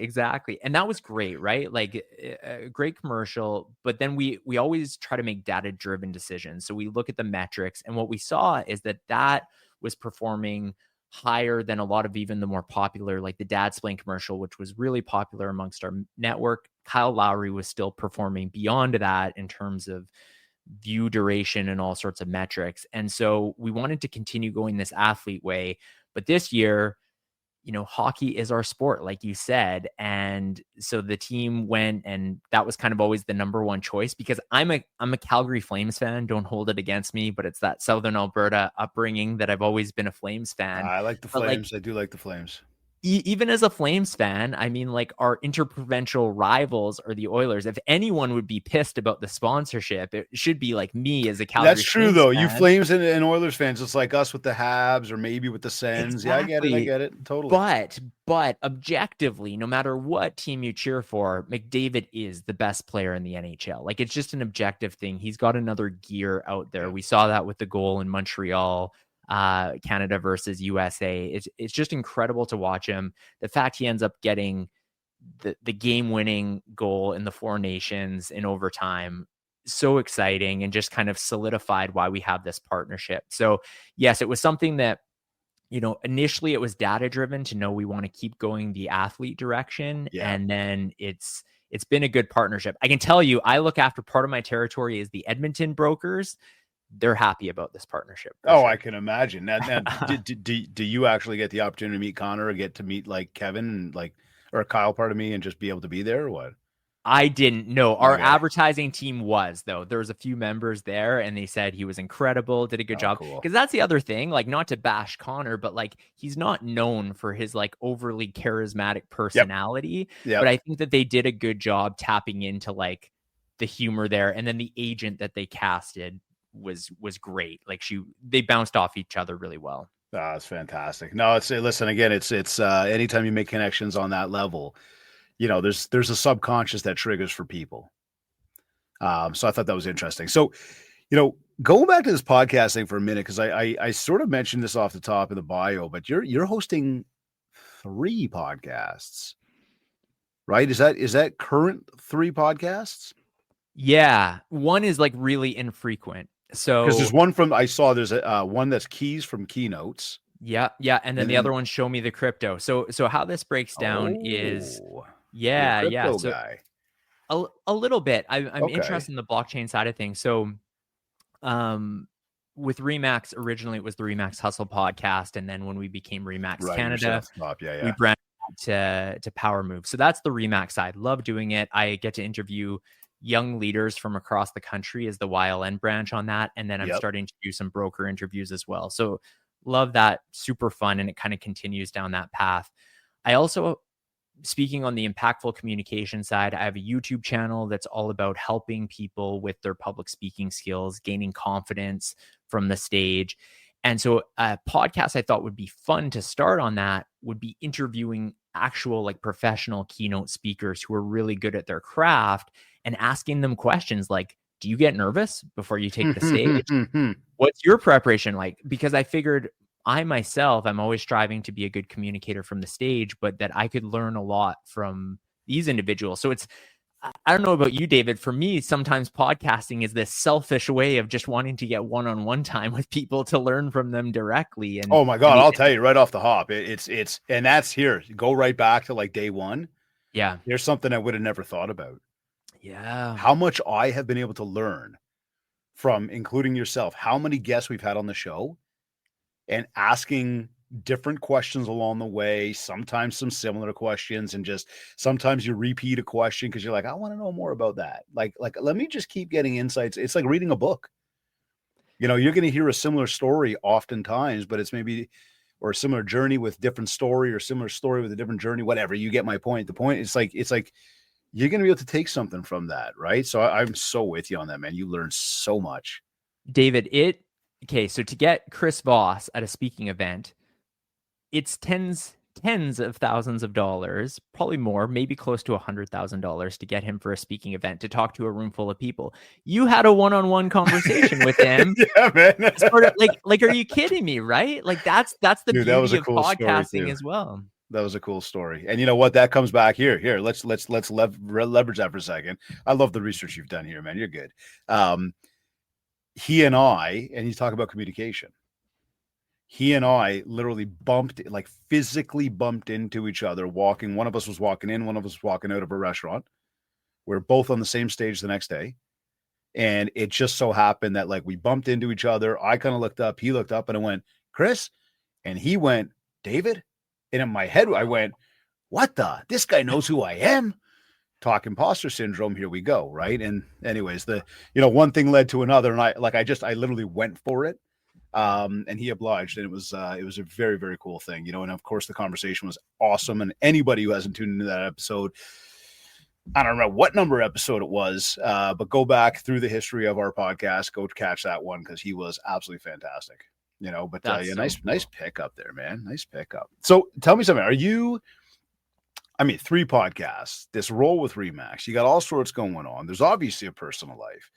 And that was great, right? Like a great commercial. But then we always try to make data-driven decisions. So we look at the metrics, and what we saw is that was performing higher than a lot of even the more popular, like the Dad-splain commercial, which was really popular amongst our network. Kyle Lowry was still performing beyond that in terms of view duration and all sorts of metrics. And so we wanted to continue going this athlete way. But this year, hockey is our sport, like you said. And so the team went, and that was kind of always the number one choice, because I'm a Calgary Flames fan. Don't hold it against me, but it's that Southern Alberta upbringing that I've always been a Flames fan. I like the Flames. I do like the Flames. Even as a Flames fan, I mean, like our interprovincial rivals are the Oilers. If anyone would be pissed about the sponsorship, it should be like me as a Calgary. That's true, Flames though. fan. You Flames and Oilers fans, it's like us with the Habs or maybe with the Sens. Exactly. Yeah, I get it. Totally. But objectively, no matter what team you cheer for, McDavid is the best player in the NHL. Like, it's just an objective thing. He's got another gear out there. We saw that with the goal in Montreal. Canada versus USA. It's just incredible to watch him. The fact he ends up getting the game-winning goal in the Four Nations in overtime, so exciting, and just kind of solidified why we have this partnership. So yes, it was something that, initially it was data-driven to know we want to keep going the athlete direction. Yeah. And then it's been a good partnership. I can tell you, I look after part of my territory is the Edmonton Brokers. They're happy about this partnership. Oh, sure. I can imagine. Now do you actually get the opportunity to meet Connor or get to meet like Kevin and or Kyle, pardon me, and just be able to be there or what? I didn't know. Our advertising team was, though. There was a few members there and they said he was incredible, did a good job. Cool. Because that's the other thing, not to bash Connor, but he's not known for his overly charismatic personality. Yep. But I think that they did a good job tapping into the humor there. And then the agent that they casted was great. They bounced off each other really well. That's fantastic. No, listen, again, it's anytime you make connections on that level, there's a subconscious that triggers for people. So I thought that was interesting. So, going back to this podcast thing for a minute, because I sort of mentioned this off the top of the bio, but you're hosting 3 podcasts, right? Is that current 3 podcasts? Yeah, one is really infrequent. So because there's one there's one that's Keys from Keynotes. Yeah. And then the other one, Show Me the Crypto. So how this breaks down is, crypto guy. A little bit. I'm interested in the blockchain side of things. So with Remax, originally it was the Remax Hustle podcast. And then when we became Remax Canada, we branched out to Power Move. So that's the Remax side. Love doing it. I get to interview young leaders from across the country as the YLN branch on that. And then I'm starting to do some broker interviews as well. So love that. Super fun. And it kind of continues down that path. I also, speaking on the impactful communication side, I have a YouTube channel that's all about helping people with their public speaking skills, gaining confidence from the stage. And so a podcast I thought would be fun to start on that would be interviewing actual professional keynote speakers who are really good at their craft and asking them questions like, do you get nervous before you take the stage? What's your preparation like? Because I figured I'm always striving to be a good communicator from the stage, but that I could learn a lot from these individuals. So I don't know about you, David. For me, sometimes podcasting is this selfish way of just wanting to get one-on-one time with people to learn from them directly. And oh my God, I'll tell you right off the hop, it's and that's here. Go right back to day one. Yeah. There's something I would have never thought about. Yeah. How much I have been able to learn from, including yourself, how many guests we've had on the show and asking different questions along the way, sometimes some similar questions, and just sometimes you repeat a question because you're like, I want to know more about that. Let me just keep getting insights. It's like reading a book. You're going to hear a similar story oftentimes, but it's maybe, or a similar journey with different story, or similar story with a different journey, whatever. You get my point. The point is it's like you're going to be able to take something from that, right? So I'm so with you on that, man. You learn so much. David, so to get Chris Voss at a speaking event, it's tens of thousands of dollars, probably more, maybe close to $100,000 to get him for a speaking event, to talk to a room full of people. You had a one-on-one conversation with him. Yeah, man. Sort of are you kidding me? Right? That's the beauty of cool podcasting as well. That was a cool story. And you know what? That comes back here. Let's leverage that for a second. I love the research you've done here, man. You're good. He and you talk about communication. He and I literally physically bumped into each other walking. One of us was walking in, one of us was walking out of a restaurant. We're both on the same stage the next day. And it just so happened that we bumped into each other. I kind of looked up, he looked up, and I went, Chris? And he went, David? And in my head, I went, what this guy knows who I am? Talk imposter syndrome. Here we go. Right. And anyways, one thing led to another. And I literally went for it. And he obliged, and it was a very, very cool thing, and of course the conversation was awesome. And anybody who hasn't tuned into that episode, I don't know what number episode it was, but go back through the history of our podcast, go catch that one, because he was absolutely fantastic, but nice pickup there, man. Nice pickup. So tell me something. Are you, 3 podcasts, this role with Remax, you got all sorts going on. There's obviously a personal life.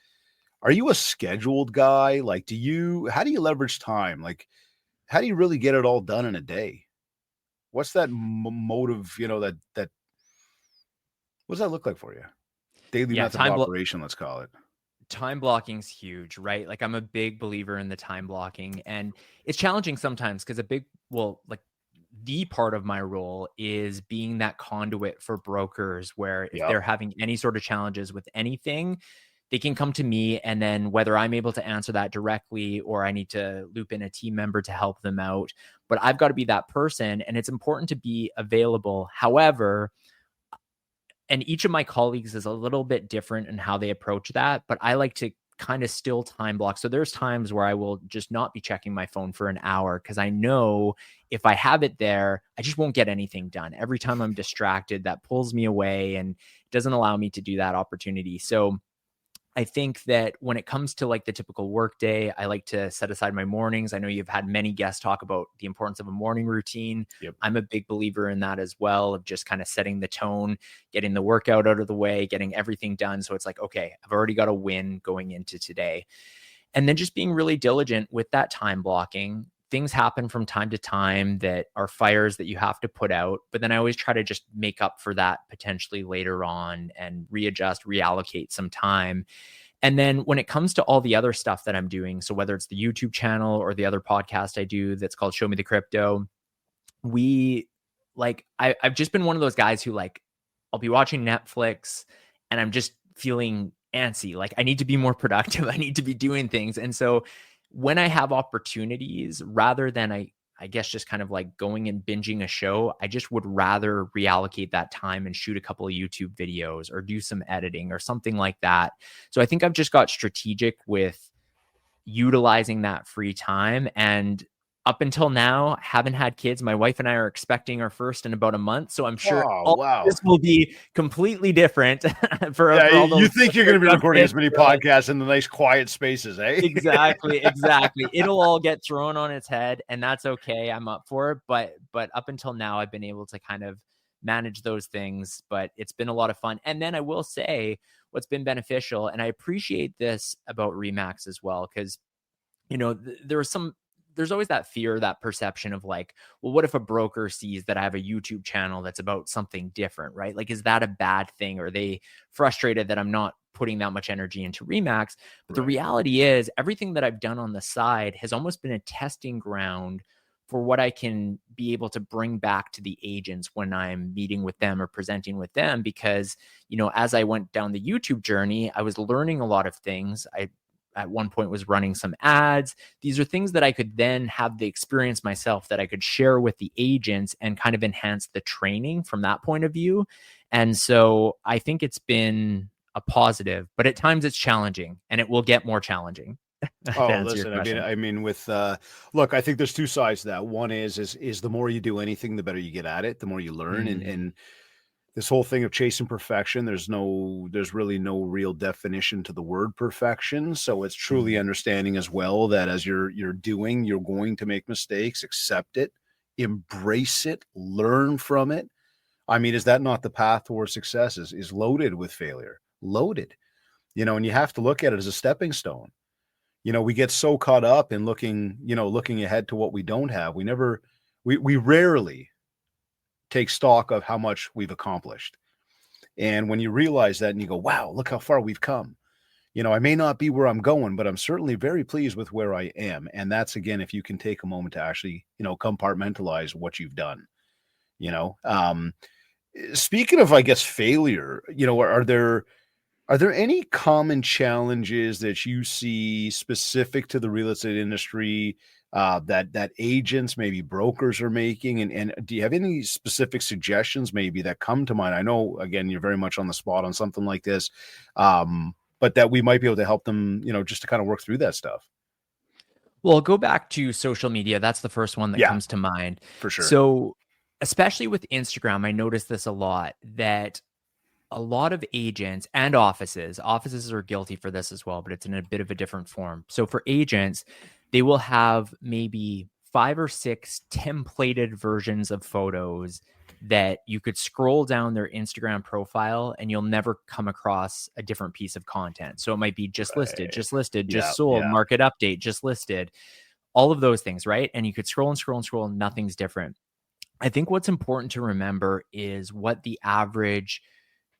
Are you a scheduled guy? How do you leverage time? how do you really get it all done in a day? What's that motive, that what does that look like for you? Daily Yeah, method of operation, let's call it. time blocking's huge, right? Like I'm a big believer in the time blocking, and it's challenging sometimes because the part of my role is being that conduit for brokers where if Yep. they're having any sort of challenges with anything, they can come to me, and then whether I'm able to answer that directly or I need to loop in a team member to help them out, but I've got to be that person, and it's important to be available. However, and each of my colleagues is a little bit different in how they approach that, but I like to kind of still time block. So there's times where I will just not be checking my phone for an hour because I know if I have it there, I just won't get anything done. Every time I'm distracted, that pulls me away and doesn't allow me to do that opportunity. So I think that when it comes to like the typical work day, I like to set aside my mornings. I know you've had many guests talk about the importance of a morning routine. Yep. I'm a big believer in that as well, of just kind of setting the tone, getting the workout out of the way, getting everything done. So it's like, okay, I've already got a win going into today. And then just being really diligent with that time blocking. Things happen from time to time that are fires that you have to put out. But then I always try to just make up for that potentially later on and readjust, reallocate some time. And then when it comes to all the other stuff that I'm doing, so whether it's the YouTube channel or the other podcast I do that's called Show Me the Crypto, I've just been one of those guys who I'll be watching Netflix and I'm just feeling antsy. Like I need to be more productive. I need to be doing things. And so when I have opportunities, rather than I guess just kind of like going and binging a show, I just would rather reallocate that time and shoot a couple of YouTube videos or do some editing or something like that. So I think I've just got strategic with utilizing that free time. And up until now, haven't had kids. My wife and I are expecting our first in about a month. So I'm sure this will be completely different for all those. You think you're going to be recording as many podcasts in the nice quiet spaces, eh? Exactly. It'll all get thrown on its head, and that's okay. I'm up for it. But up until now, I've been able to kind of manage those things, but it's been a lot of fun. And then I will say what's been beneficial, and I appreciate this about Remax as well, because, there's always that fear, that perception of like, well, what if a broker sees that I have a YouTube channel that's about something different, right? Like, is that a bad thing? Are they frustrated that I'm not putting that much energy into Remax? But the reality is everything that I've done on the side has almost been a testing ground for what I can be able to bring back to the agents when I'm meeting with them or presenting with them. Because, as I went down the YouTube journey, I was learning a lot of things. I at one point was running some ads. These are things that I could then have the experience myself that I could share with the agents and kind of enhance the training from that point of view. And so I think it's been a positive, but at times it's challenging, and it will get more challenging. Oh, listen, I mean, look, I think there's two sides to that. One is the more you do anything, the better you get at it, the more you learn. And this whole thing of chasing perfection, there's really no real definition to the word perfection. So it's truly understanding as well that as you're doing, you're going to make mistakes, accept it, embrace it, learn from it. I mean, is that not the path towards success? Is loaded with failure, loaded, and you have to look at it as a stepping stone. We get so caught up in looking ahead to what we don't have. We rarely take stock of how much we've accomplished. And when you realize that and you go, wow, look how far we've come. I may not be where I'm going, but I'm certainly very pleased with where I am. And that's, again, if you can take a moment to actually, compartmentalize what you've done. Speaking of, I guess, failure, are there any common challenges that you see specific to the real estate industry that agents, maybe brokers, are making? And do you have any specific suggestions maybe that come to mind? I know, again, you're very much on the spot on something like this, but that we might be able to help them, just to kind of work through that stuff. Well, go back to social media. That's the first one that comes to mind. For sure. So especially with Instagram, I noticed this a lot, that a lot of agents and offices are guilty for this as well, but it's in a bit of a different form. So for agents, they will have maybe 5 or 6 templated versions of photos that you could scroll down their Instagram profile and you'll never come across a different piece of content. So it might be just listed, just sold, market update, just listed. all of those things, right? And you could scroll and scroll and scroll and nothing's different. I think what's important to remember is what the average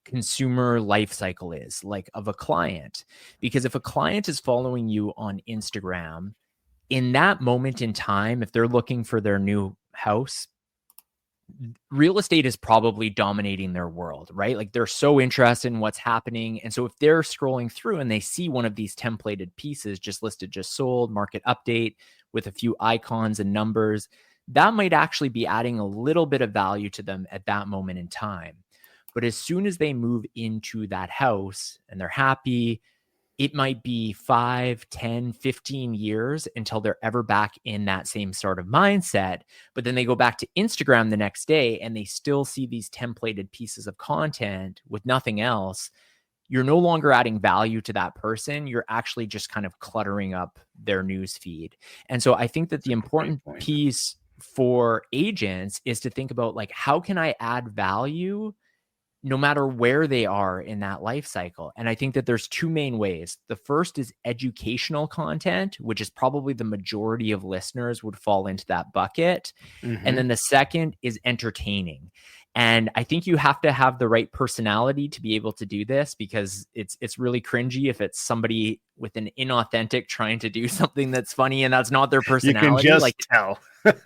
consumer life cycle is like of a client. Because if a client is following you on Instagram, in that moment in time, if they're looking for their new house, real estate is probably dominating their world, right? Like they're so interested in what's happening. And so if they're scrolling through and they see one of these templated pieces just listed, just sold, market update with a few icons and numbers, that might actually be adding a little bit of value to them at that moment in time. But as soon as they move into that house and they're happy, it might be 5, 10, 15 years until they're ever back in that same sort of mindset. But then they go back to Instagram the next day and they still see these templated pieces of content with nothing else. You're no longer adding value to that person. You're actually just kind of cluttering up their news feed. And so I think that the important piece for agents is to think about like, how can I add value no matter where they are in that life cycle? And I think that there's two main ways. The first is educational content, which is probably the majority of listeners would fall into that bucket. And then the second is entertaining. And I think you have to have the right personality to be able to do this, because it's really cringy if it's somebody with an inauthentic trying to do something that's funny and that's not their personality. You can just tell.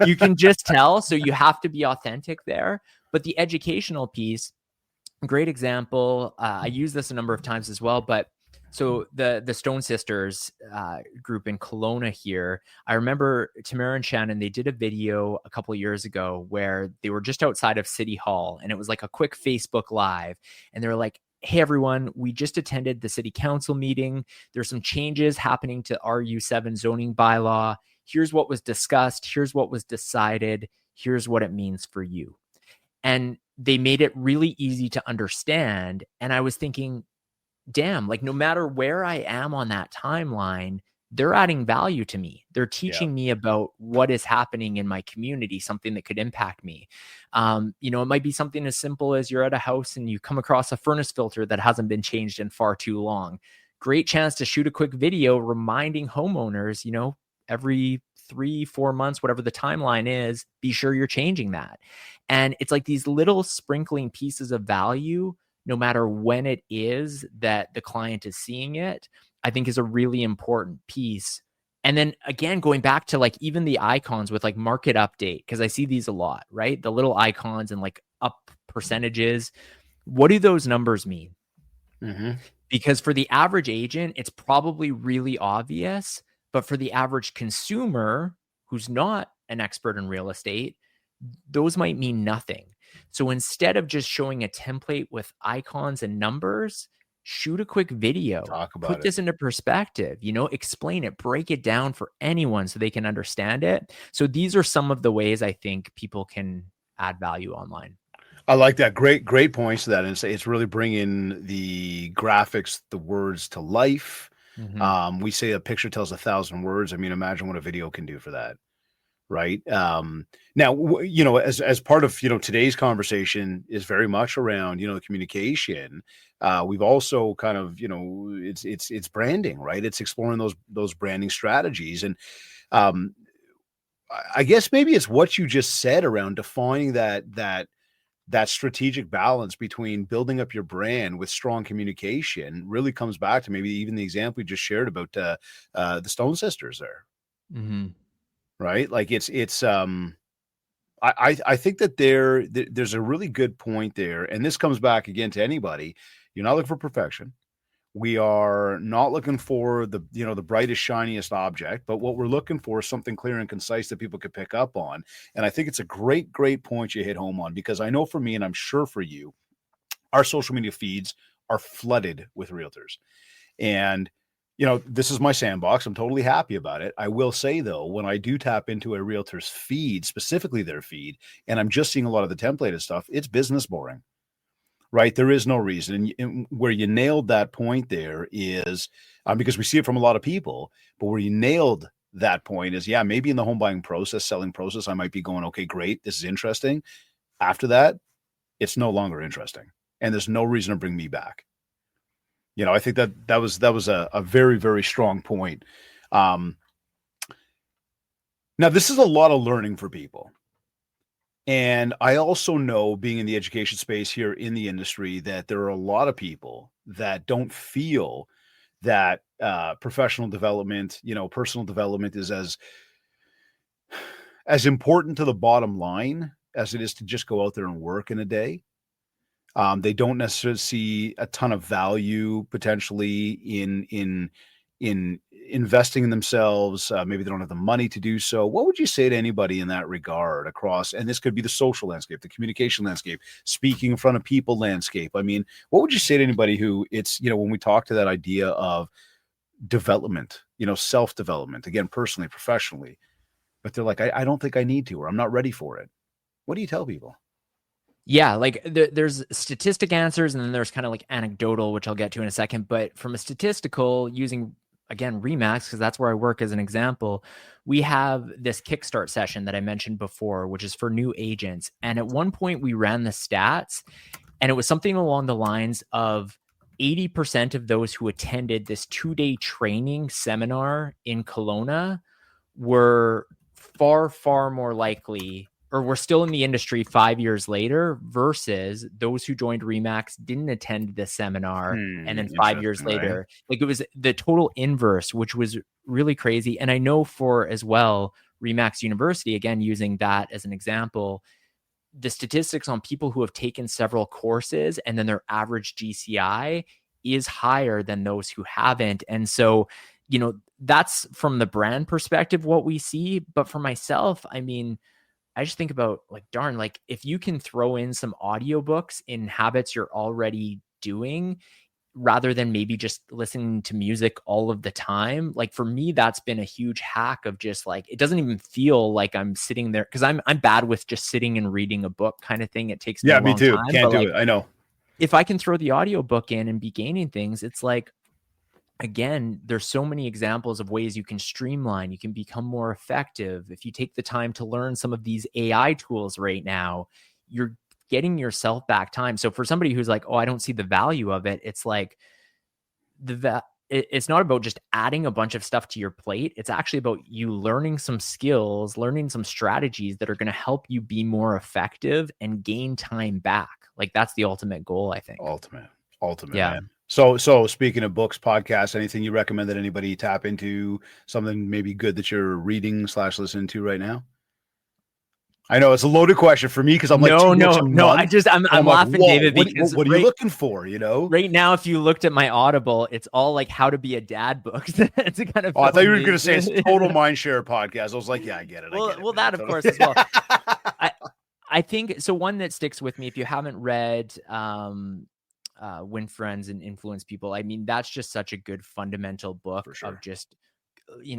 You can just tell. So you have to be authentic there. But the educational piece, great example. I use this a number of times as well, but so the Stone Sisters group in Kelowna here, I remember Tamara and Shannon, they did a video a couple of years ago where they were just outside of City Hall, and it was like a quick Facebook Live. And they were like, hey, everyone, we just attended the city council meeting. There's some changes happening to RU7 zoning bylaw. Here's what was discussed. Here's what was decided. Here's what it means for you. And they made it really easy to understand. And I was thinking, damn, like no matter where I am on that timeline, they're adding value to me. They're teaching me about what is happening in my community, something that could impact me. It might be something as simple as you're at a house and you come across a furnace filter that hasn't been changed in far too long. Great chance to shoot a quick video reminding homeowners, every 3-4 months, whatever the timeline is, be sure you're changing that. And it's like these little sprinkling pieces of value, no matter when it is that the client is seeing it, I think is a really important piece. And then again, going back to like even the icons with like market update, because I see these a lot, right? The little icons and like up percentages. What do those numbers mean? Because for the average agent, it's probably really obvious. But for the average consumer who's not an expert in real estate, those might mean nothing. So instead of just showing a template with icons and numbers, shoot a quick video. Talk about Put this into perspective, explain it, break it down for anyone so they can understand it. So these are some of the ways I think people can add value online. I like that. Great points to that. And it's really bringing the graphics, the words to life. We say a picture tells 1,000 words. I mean, imagine what a video can do for that. Right. Now, as part of, today's conversation is very much around, the communication. We've also kind of, it's branding, right? It's exploring those branding strategies. And I guess maybe it's what you just said around defining that strategic balance between building up your brand with strong communication really comes back to maybe even the example you just shared about the Stone Sisters there. Right. Like I think that there's a really good point there. And this comes back again to anybody. You're not looking for perfection. We are not looking for the brightest, shiniest object, but what we're looking for is something clear and concise that people can pick up on. And I think it's a great point you hit home on, because I know for me, and I'm sure for you, our social media feeds are flooded with realtors. And this is my sandbox. I'm totally happy about it. I will say, though, when I do tap into a realtor's feed, specifically their feed, and I'm just seeing a lot of the templated stuff, it's business boring, right? There is no reason. And where you nailed that point there is because we see it from a lot of people, but where you nailed that point is, maybe in the home buying process, selling process, I might be going, okay, great, this is interesting. After that, it's no longer interesting. And there's no reason to bring me back. I think that was a very, very strong point. Now, this is a lot of learning for people. And I also know, being in the education space here in the industry, that there are a lot of people that don't feel that professional development, personal development is as important to the bottom line as it is to just go out there and work in a day. They don't necessarily see a ton of value potentially in investing in themselves. Maybe they don't have the money to do so. What would you say to anybody in that regard across, and this could be the social landscape, the communication landscape, speaking in front of people landscape? I mean, what would you say to anybody who when we talk to that idea of development, self-development, again, personally, professionally, but they're like, I don't think I need to, or I'm not ready for it. What do you tell people? Yeah, like there's statistic answers, and then there's kind of like anecdotal, which I'll get to in a second. But from a statistical, using again Remax, because that's where I work as an example, we have this Kickstart session that I mentioned before, which is for new agents. And at one point we ran the stats, and it was something along the lines of 80% of those who attended this 2-day training seminar in Kelowna were far, far more likely, or were still in the industry 5 years later, versus those who joined Remax, didn't attend the seminar, and then 5 years later, right? Like, it was the total inverse, which was really crazy. And I know for as well, Remax University, again, using that as an example, the statistics on people who have taken several courses and then their average GCI is higher than those who haven't. And so, that's from the brand perspective what we see. But for myself, I mean, I just think about like, darn, like if you can throw in some audiobooks in habits you're already doing, rather than maybe just listening to music all of the time. Like for me, that's been a huge hack of just like, it doesn't even feel like I'm sitting there, because I'm bad with just sitting and reading a book kind of thing. It takes me a Me long too. time. Can't but do like, it. I know. If I can throw the audiobook in and be gaining things, it's like, again, there's so many examples of ways you can streamline, you can become more effective. If you take the time to learn some of these AI tools right now, you're getting yourself back time. So for somebody who's like, oh, I don't see the value of it, it's like it's not about just adding a bunch of stuff to your plate. It's actually about you learning some skills, learning some strategies that are going to help you be more effective and gain time back. Like that's the ultimate goal, I think. Ultimate, Yeah. man. So speaking of books, podcasts, anything you recommend that anybody tap into, something maybe good that you're reading / listening to right now? I know it's a loaded question for me because I'm like 2 books a month. I'm like, laughing, whoa, David, because what are you looking for? Right now, if you looked at my Audible, it's all like how to be a dad books. It's a kind of. Oh, I thought you were going to say it's total MindShare podcast. I was like, yeah, I get it. Well, that of course as well. I think so. One that sticks with me, if you haven't read Win Friends and Influence People, I mean, that's just such a good fundamental book of just,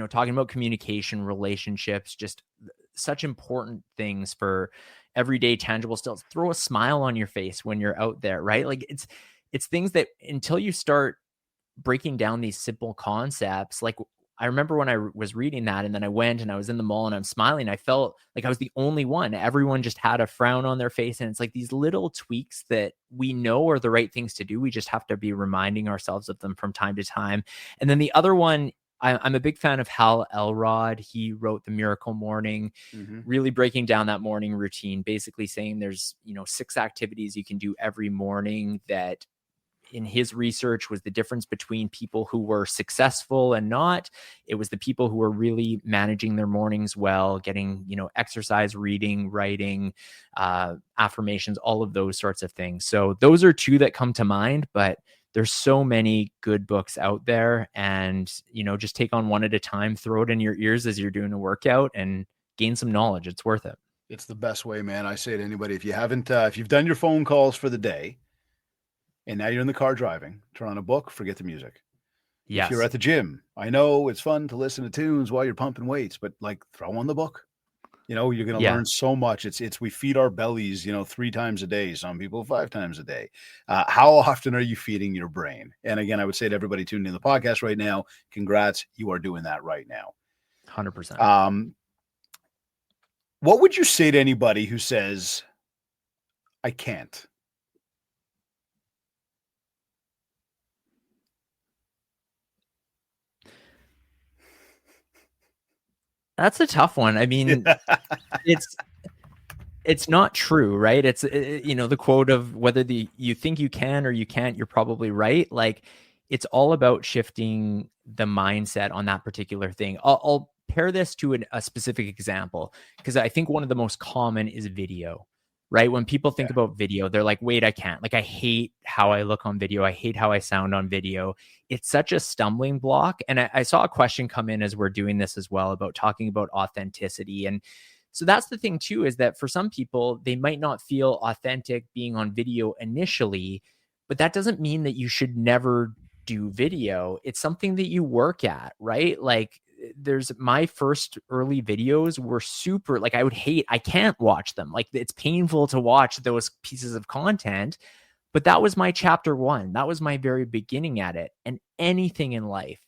talking about communication, relationships, just such important things for everyday tangible skills. Throw a smile on your face when you're out there, right? Like it's things that until you start breaking down these simple concepts, like I remember when I was reading that and then I went and I was in the mall and I'm smiling, I felt like I was the only one. Everyone just had a frown on their face. And it's like these little tweaks that we know are the right things to do. We just have to be reminding ourselves of them from time to time. And then the other one, I'm a big fan of Hal Elrod. He wrote The Miracle Morning, really breaking down that morning routine, basically saying there's, 6 activities you can do every morning that in his research was the difference between people who were successful and not. It was the people who were really managing their mornings well, getting, exercise, reading, writing, affirmations, all of those sorts of things. So those are 2 that come to mind, but there's so many good books out there, and, just take on one at a time, throw it in your ears as you're doing a workout and gain some knowledge. It's worth it. It's the best way, man. I say to anybody, if you've done your phone calls for the day and now you're in the car driving, turn on a book, forget the music. Yes. If you're at the gym, I know it's fun to listen to tunes while you're pumping weights, but like throw on the book. You're going to learn so much. We feed our bellies, 3 times a day, some people 5 times a day. How often are you feeding your brain? And again, I would say to everybody tuning in the podcast right now, congrats, you are doing that right now. 100%. What would you say to anybody who says, I can't? That's a tough one. I mean, it's it's not true, right? It's the quote of whether you think you can or you can't, you're probably right. Like, it's all about shifting the mindset on that particular thing. I'll pair this to a specific example, because I think one of the most common is video, right? When people think Yeah. about video, they're like, wait, I can't. Like, I hate how I look on video. I hate how I sound on video. It's such a stumbling block. And I saw a question come in as we're doing this as well about talking about authenticity. And so that's the thing too, is that for some people, they might not feel authentic being on video initially, but that doesn't mean that you should never do video. It's something that you work at, right? Like, there's my first early videos were super, like, I can't watch them. Like, it's painful to watch those pieces of content, but that was my chapter one. That was my very beginning at it. And anything in life,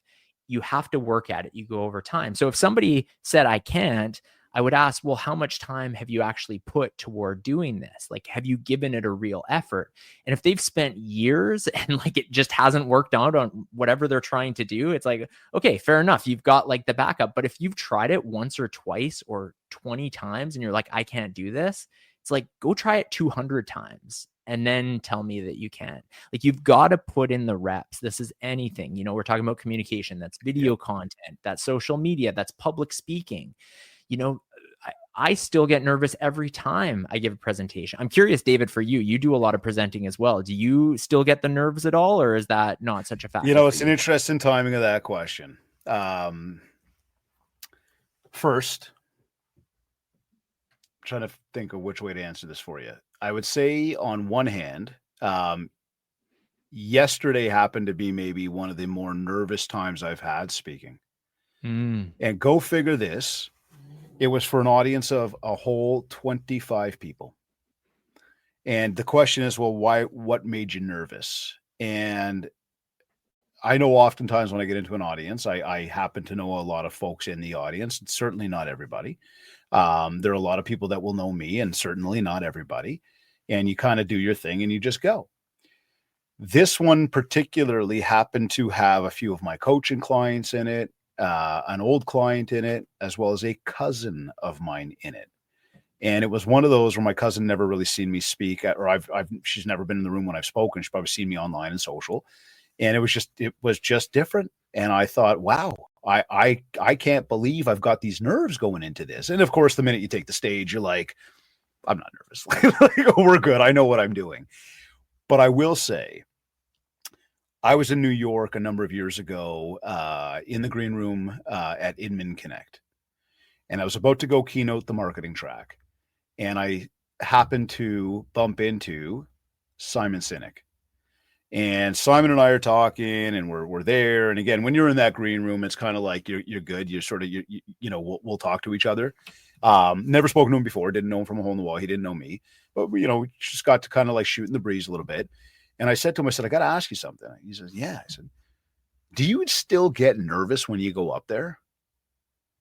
you have to work at it. You go over time. So if somebody said, I can't, I would ask, well, how much time have you actually put toward doing this? Like, have you given it a real effort? And if they've spent years and like it just hasn't worked out on whatever they're trying to do, it's like, okay, fair enough. You've got like the backup. But if you've tried it once or twice or 20 times and you're like, I can't do this, it's like, go try it 200 times and then tell me that you can. Like, you've got to put in the reps. This is anything, we're talking about communication, that's video content, that's social media, that's public speaking. I still get nervous every time I give a presentation. I'm curious, David, for you, you do a lot of presenting as well. Do you still get the nerves at all, or is that not such a factor? It's an interesting timing of that question. First, I'm trying to think of which way to answer this for you. I would say on one hand, yesterday happened to be maybe one of the more nervous times I've had speaking. And go figure this. It was for an audience of a whole 25 people. And the question is, well, what made you nervous? And I know oftentimes when I get into an audience, I happen to know a lot of folks in the audience. It's certainly not everybody. There are a lot of people that will know me, and certainly not everybody. And you kind of do your thing and you just go. This one particularly happened to have a few of my coaching clients in it, an old client in it, as well as a cousin of mine in it. And it was one of those where my cousin never really seen me speak, or she's never been in the room when I've spoken. She's probably seen me online and social. And it was just different. And I thought, wow, I can't believe I've got these nerves going into this. And of course, the minute you take the stage, you're like, I'm not nervous. Like, we're good. I know what I'm doing. But I will say, I was in New York a number of years ago in the green room at Inman Connect. And I was about to go keynote the marketing track. And I happened to bump into Simon Sinek. And Simon and I are talking, and we're there. And again, when you're in that green room, it's kind of like you're good. You're sort of, we'll talk to each other. Never spoken to him before. Didn't know him from a hole in the wall. He didn't know me. But, we just got to kind of like shoot in the breeze a little bit. And I said to him, I got to ask you something. He says, yeah. I said, do you still get nervous when you go up there?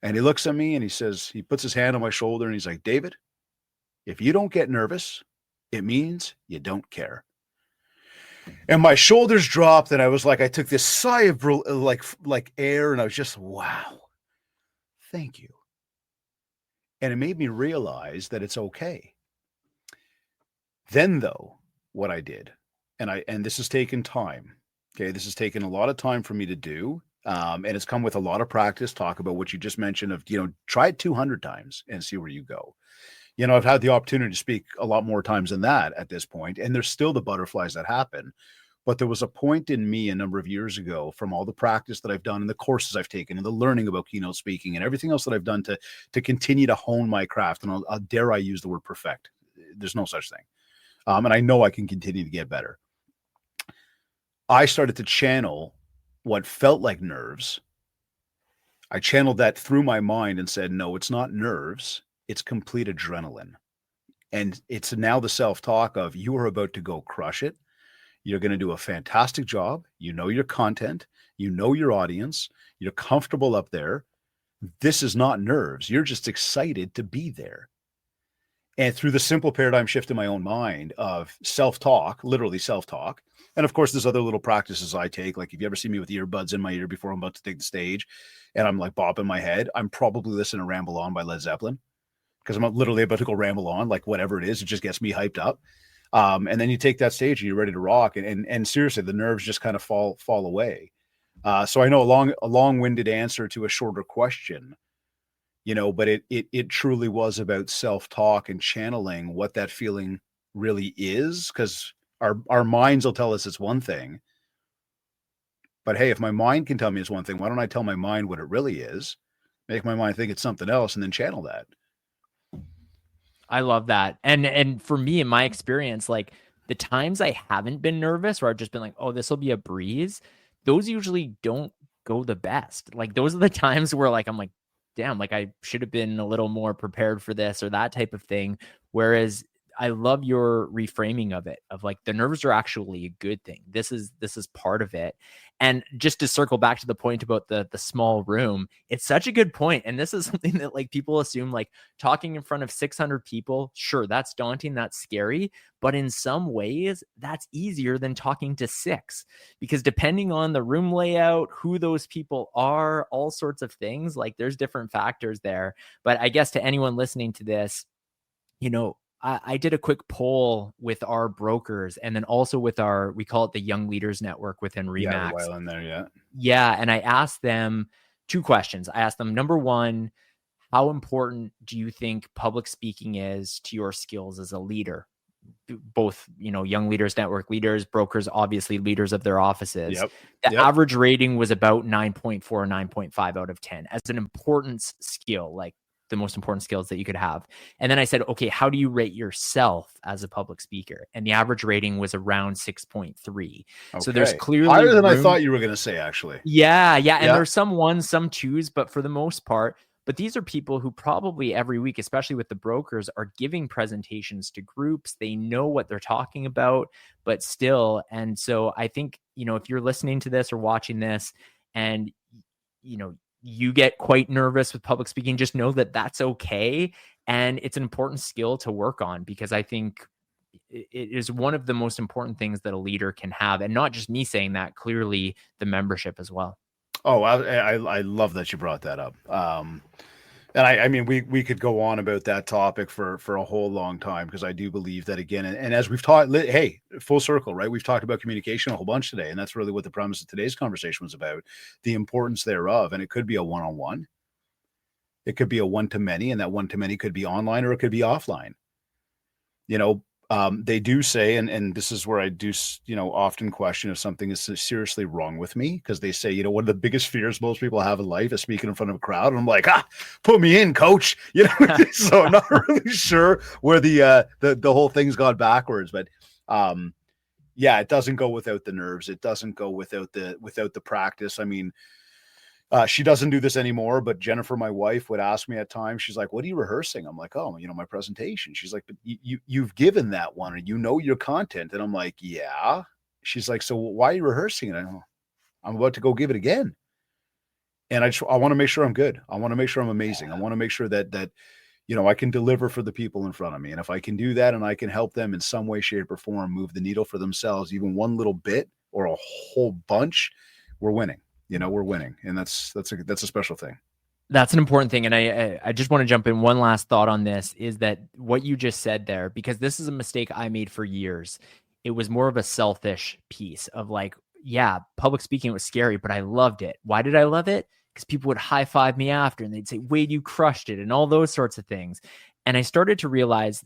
And he looks at me and he puts his hand on my shoulder and he's like, David, if you don't get nervous, it means you don't care. And my shoulders dropped and I was like, I took this sigh of like air and I was just, wow, thank you. And it made me realize that it's okay. Then though, what I did, and this has taken time. Okay. This has taken a lot of time for me to do. And it's come with a lot of practice. Talk about what you just mentioned of, try it 200 times and see where you go. I've had the opportunity to speak a lot more times than that at this point, and there's still the butterflies that happen. But there was a point in me a number of years ago, from all the practice that I've done and the courses I've taken and the learning about keynote speaking and everything else that I've done to continue to hone my craft. And I'll dare I use the word perfect. There's no such thing. And I know I can continue to get better. I started to channel what felt like nerves. I channeled that through my mind and said, no, it's not nerves. It's complete adrenaline. And it's now the self-talk of, you are about to go crush it. You're going to do a fantastic job. You know your content. You know your audience. You're comfortable up there. This is not nerves. You're just excited to be there. And through the simple paradigm shift in my own mind of self-talk, literally self-talk, And of course, there's other little practices I take. Like if you ever see me with earbuds in my ear before I'm about to take the stage and I'm like bopping my head, I'm probably listening to Ramble On by Led Zeppelin because I'm literally about to go ramble on, like whatever it is, it just gets me hyped up. And then you take that stage and you're ready to rock. And seriously, the nerves just kind of fall away. So I know a long-winded answer to a shorter question, but it truly was about self-talk and channeling what that feeling really is, because our minds will tell us it's one thing. But hey, if my mind can tell me it's one thing, why don't I tell my mind what it really is? Make my mind think it's something else and then channel that. I love that. And for me, in my experience, like the times I haven't been nervous or I've just been like, oh, this will be a breeze, those usually don't go the best. Like those are the times where like I'm like, damn, like I should have been a little more prepared for this or that type of thing. Whereas I love your reframing of it, of like the nerves are actually a good thing. This is part of it. And just to circle back to the point about the small room, it's such a good point. And this is something that like people assume, like talking in front of 600 people, sure, that's daunting, that's scary. But in some ways, that's easier than talking to 6, because depending on the room layout, who those people are, all sorts of things, like there's different factors there. But I guess to anyone listening to this, I did a quick poll with our brokers and then also with we call it the Young Leaders Network within Remax. Yeah, a while in there, yeah. Yeah, and I asked them 2 questions. I asked them, number 1, how important do you think public speaking is to your skills as a leader? Both, Young Leaders Network leaders, brokers, obviously leaders of their offices. Yep. The average rating was about 9.4, 9.5 out of 10 as an importance skill, like the most important skills that you could have. And then I said, okay, how do you rate yourself as a public speaker? And the average rating was around 6.3. Okay. So there's clearly higher than I thought you were going to say, actually. Yeah. And there's some 1s, some 2s, but for the most part, but these are people who probably every week, especially with the brokers, are giving presentations to groups. They know what they're talking about, but still. And so I think, if you're listening to this or watching this and, you get quite nervous with public speaking, just know that that's okay. And it's an important skill to work on, because I think it is one of the most important things that a leader can have. And not just me saying that, clearly the membership as well. Oh, I love that you brought that up. And I mean, we could go on about that topic for a whole long time, because I do believe that, again, and as we've taught, hey, full circle, right? We've talked about communication a whole bunch today, and that's really what the premise of today's conversation was about, the importance thereof. And it could be a one-on-one, it could be a one-to-many, and that one-to-many could be online or it could be offline. They do say, and this is where I do, often question if something is seriously wrong with me, because they say, one of the biggest fears most people have in life is speaking in front of a crowd. And I'm like, put me in, coach. So I'm not really sure where the whole thing's gone backwards, but yeah, it doesn't go without the nerves. It doesn't go without the practice. I mean, she doesn't do this anymore, but Jennifer, my wife, would ask me at times, she's like, what are you rehearsing? I'm like, oh, my presentation. She's like, but you've given that one, and your content. And I'm like, yeah. She's like, so why are you rehearsing it? I'm about to go give it again. And I want to make sure I'm good. I want to make sure I'm amazing. I want to make sure that I can deliver for the people in front of me. And if I can do that and I can help them in some way, shape, or form move the needle for themselves, even one little bit or a whole bunch, we're winning. We're winning. And that's a special thing. That's an important thing. And I just want to jump in. One last thought on this is that what you just said there, because this is a mistake I made for years. It was more of a selfish piece of like, yeah, public speaking was scary, but I loved it. Why did I love it? Because people would high five me after and they'd say, Wade, you crushed it, and all those sorts of things. And I started to realize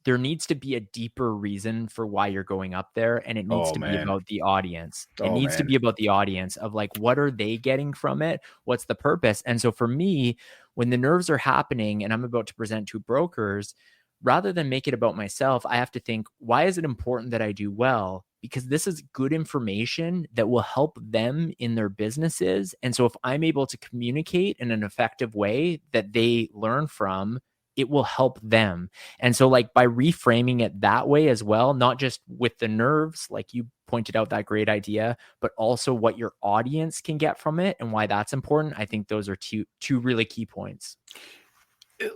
there needs to be a deeper reason for why you're going up there. And it needs to be about the audience. It needs to be about the audience of like, what are they getting from it? What's the purpose? And so for me, when the nerves are happening and I'm about to present to brokers, rather than make it about myself, I have to think, why is it important that I do well? Because this is good information that will help them in their businesses. And so if I'm able to communicate in an effective way that they learn from, it will help them. And so like by reframing it that way as well, not just with the nerves, like you pointed out that great idea, but also what your audience can get from it and why that's important. I think those are two really key points.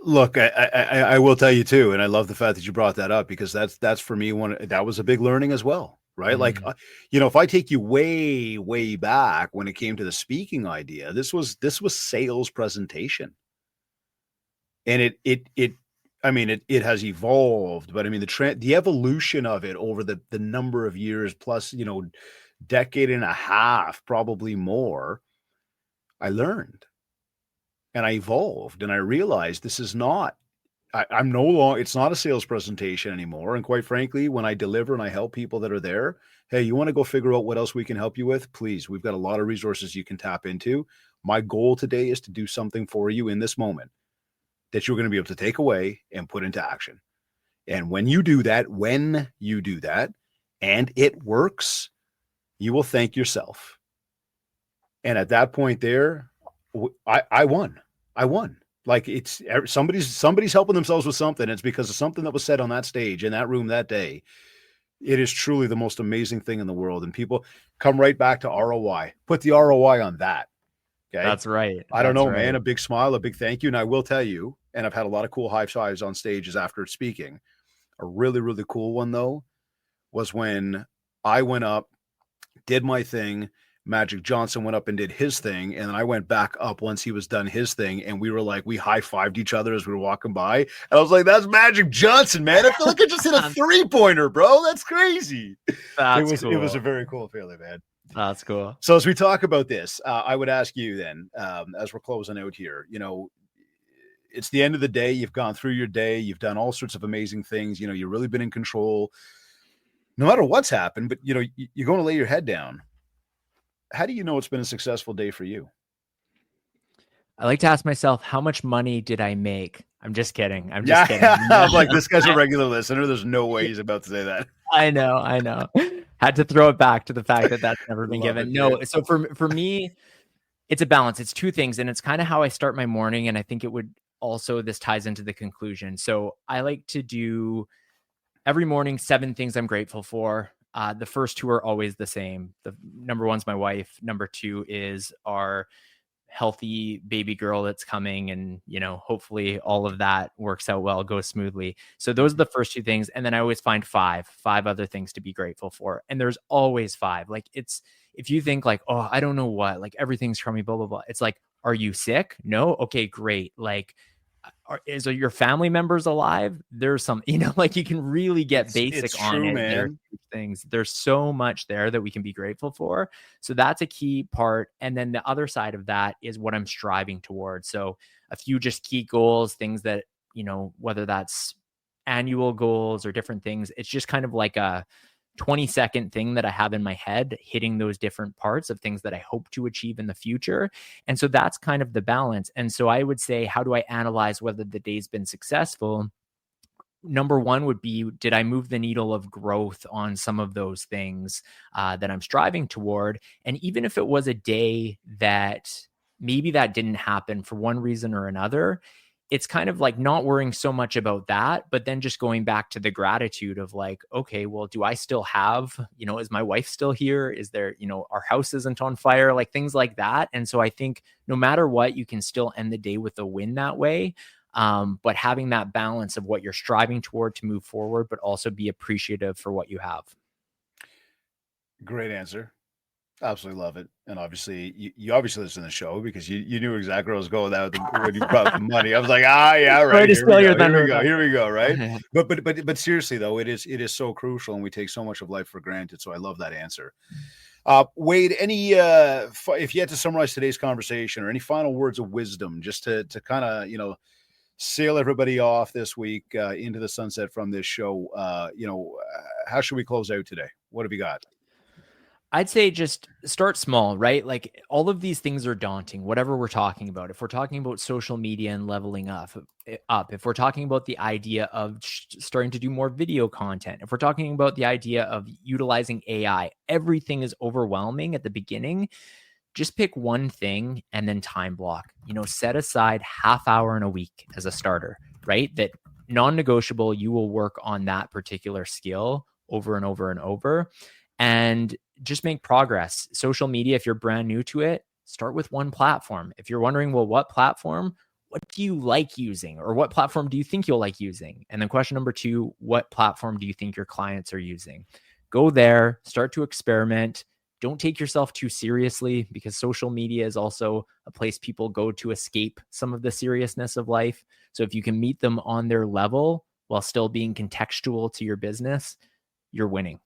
Look, I will tell you too, and I love the fact that you brought that up, because that's for me that was a big learning as well. right? Like, if I take you way, way back when it came to the speaking idea, this was sales presentation. And it has evolved, but I mean, the evolution of it over the number of years plus, decade and a half, probably more, I learned and I evolved and I realized this is not, I'm no longer, it's not a sales presentation anymore. And quite frankly, when I deliver and I help people that are there, hey, you want to go figure out what else we can help you with? Please, we've got a lot of resources you can tap into. My goal today is to do something for you in this moment that you're going to be able to take away and put into action. And when you do that, and it works, you will thank yourself. And at that point there, I won. Like, it's somebody's helping themselves with something. It's because of something that was said on that stage in that room that day. It is truly the most amazing thing in the world. And people come right back to ROI. Put the ROI on that. Okay. That's right. I don't know, man. A big smile, a big thank you. And I will tell you, and I've had a lot of cool high fives on stages after speaking. A really, really cool one, though, was when I went up, did my thing. Magic Johnson went up and did his thing. And then I went back up once he was done his thing. And we high-fived each other as we were walking by. And I was like, that's Magic Johnson, man. I feel like I just hit a three-pointer, bro. That's crazy. It was a very cool feeling, man. That's cool. So as we talk about this, I would ask you then, as we're closing out here, it's the end of the day. You've gone through your day. You've done all sorts of amazing things. You've really been in control no matter what's happened, but you're going to lay your head down. How do you know it's been a successful day for you? I like to ask myself, how much money did I make? I'm just kidding. I'm like, this guy's a regular listener. There's no way he's about to say that. I know. Had to throw it back to the fact that that's never been given. No. So for me, it's a balance. It's two things. And it's kind of how I start my morning. And I think this ties into the conclusion. So I like to do every morning 7 things I'm grateful for. The first 2 are always the same. The number 1's my wife. Number 2 is our healthy baby girl that's coming, and hopefully all of that works out well, goes smoothly. So those are the first 2 things, and then I always find 5 other things to be grateful for, and there's always 5. Like, it's, if you think like, oh, I don't know what, like everything's crummy, blah blah blah, it's like, are you sick? No. Okay, great. Like, is your family members alive? There's some, like, you can really get basic on it. Man. There's so much there that we can be grateful for. So that's a key part. And then the other side of that is what I'm striving towards. So a few just key goals, things that, whether that's annual goals or different things, it's just kind of like a 20-second thing that I have in my head, hitting those different parts of things that I hope to achieve in the future. And so that's kind of the balance. And so I would say, how do I analyze whether the day's been successful? Number 1 would be, did I move the needle of growth on some of those things that I'm striving toward? And even if it was a day that maybe that didn't happen for one reason or another, it's kind of like not worrying so much about that, but then just going back to the gratitude of like, okay, well, do I still have, is my wife still here? Is there, our house isn't on fire, like things like that. And so I think no matter what, you can still end the day with a win that way. But having that balance of what you're striving toward to move forward, but also be appreciative for what you have. Great answer. Absolutely love it. And obviously, you obviously listen to the show because you knew exactly where I was going with that when you brought the money. I was like, yeah, right. Here we go, right? But seriously though, it is so crucial, and we take so much of life for granted. So I love that answer. Wade, any if you had to summarize today's conversation, or any final words of wisdom, just to kind of sail everybody off this week into the sunset from this show, how should we close out today? What have you got? I'd say just start small, right? Like, all of these things are daunting, whatever we're talking about. If we're talking about social media and leveling up, if we're talking about the idea of starting to do more video content, if we're talking about the idea of utilizing AI, everything is overwhelming at the beginning. Just pick one thing and then time block, set aside half hour in a week as a starter, right? That non-negotiable, you will work on that particular skill over and over and over, and just make progress. Social media, if you're brand new to it, start with one platform. If you're wondering, well, what platform? What do you like using? Or what platform do you think you'll like using? And then question number 2, what platform do you think your clients are using? Go there, start to experiment. Don't take yourself too seriously, because social media is also a place people go to escape some of the seriousness of life. So if you can meet them on their level while still being contextual to your business, you're winning.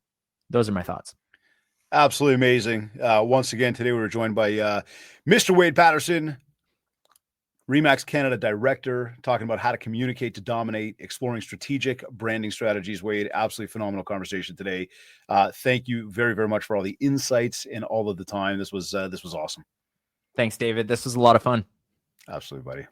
Those are my thoughts. Absolutely amazing. Once again, today we were joined by Mr. Wade Paterson, Remax Canada Director, talking about how to communicate to dominate, exploring strategic branding strategies. Wade, absolutely phenomenal conversation today. Thank you very, very much for all the insights and all of the time. This was awesome. Thanks, David. This was a lot of fun. Absolutely, buddy.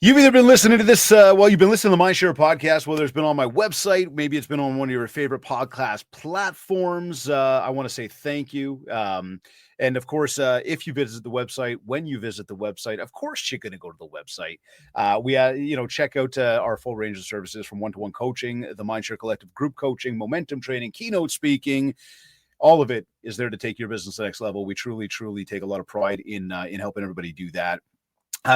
You've either been listening to this, you've been listening to the MindShare podcast, whether it's been on my website, maybe it's been on one of your favorite podcast platforms. I want to say thank you. And of course, if you visit the website, when you visit the website, of course, you're going to go to the website. Check out our full range of services, from one-to-one coaching, the MindShare Collective group coaching, momentum training, keynote speaking. All of it is there to take your business to the next level. We truly, truly take a lot of pride in helping everybody do that.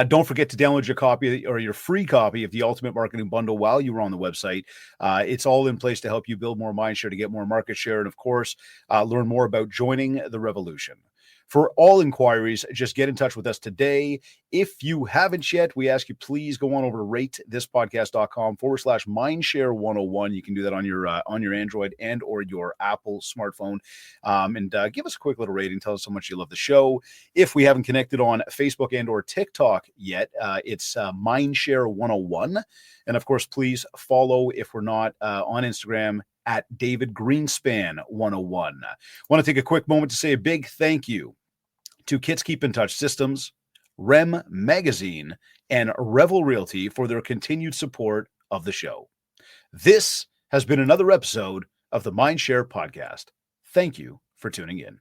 Don't forget to download your copy, or your free copy, of the Ultimate Marketing Bundle while you were on the website. It's all in place to help you build more mindshare, to get more market share, and of course, learn more about joining the revolution. For all inquiries, just get in touch with us today. If you haven't yet, we ask you, please go on over to ratethispodcast.com/mindshare101. You can do that on your Android and or your Apple smartphone. And give us a quick little rating. Tell us how much you love the show. If we haven't connected on Facebook and or TikTok yet, it's MindShare101. And of course, please follow, if we're not on Instagram, at David Greenspan 101. Want to take a quick moment to say a big thank you to Kits Keep in Touch Systems, REM Magazine, and Revel Realty for their continued support of the show. This has been another episode of the MindShare Podcast. Thank you for tuning in.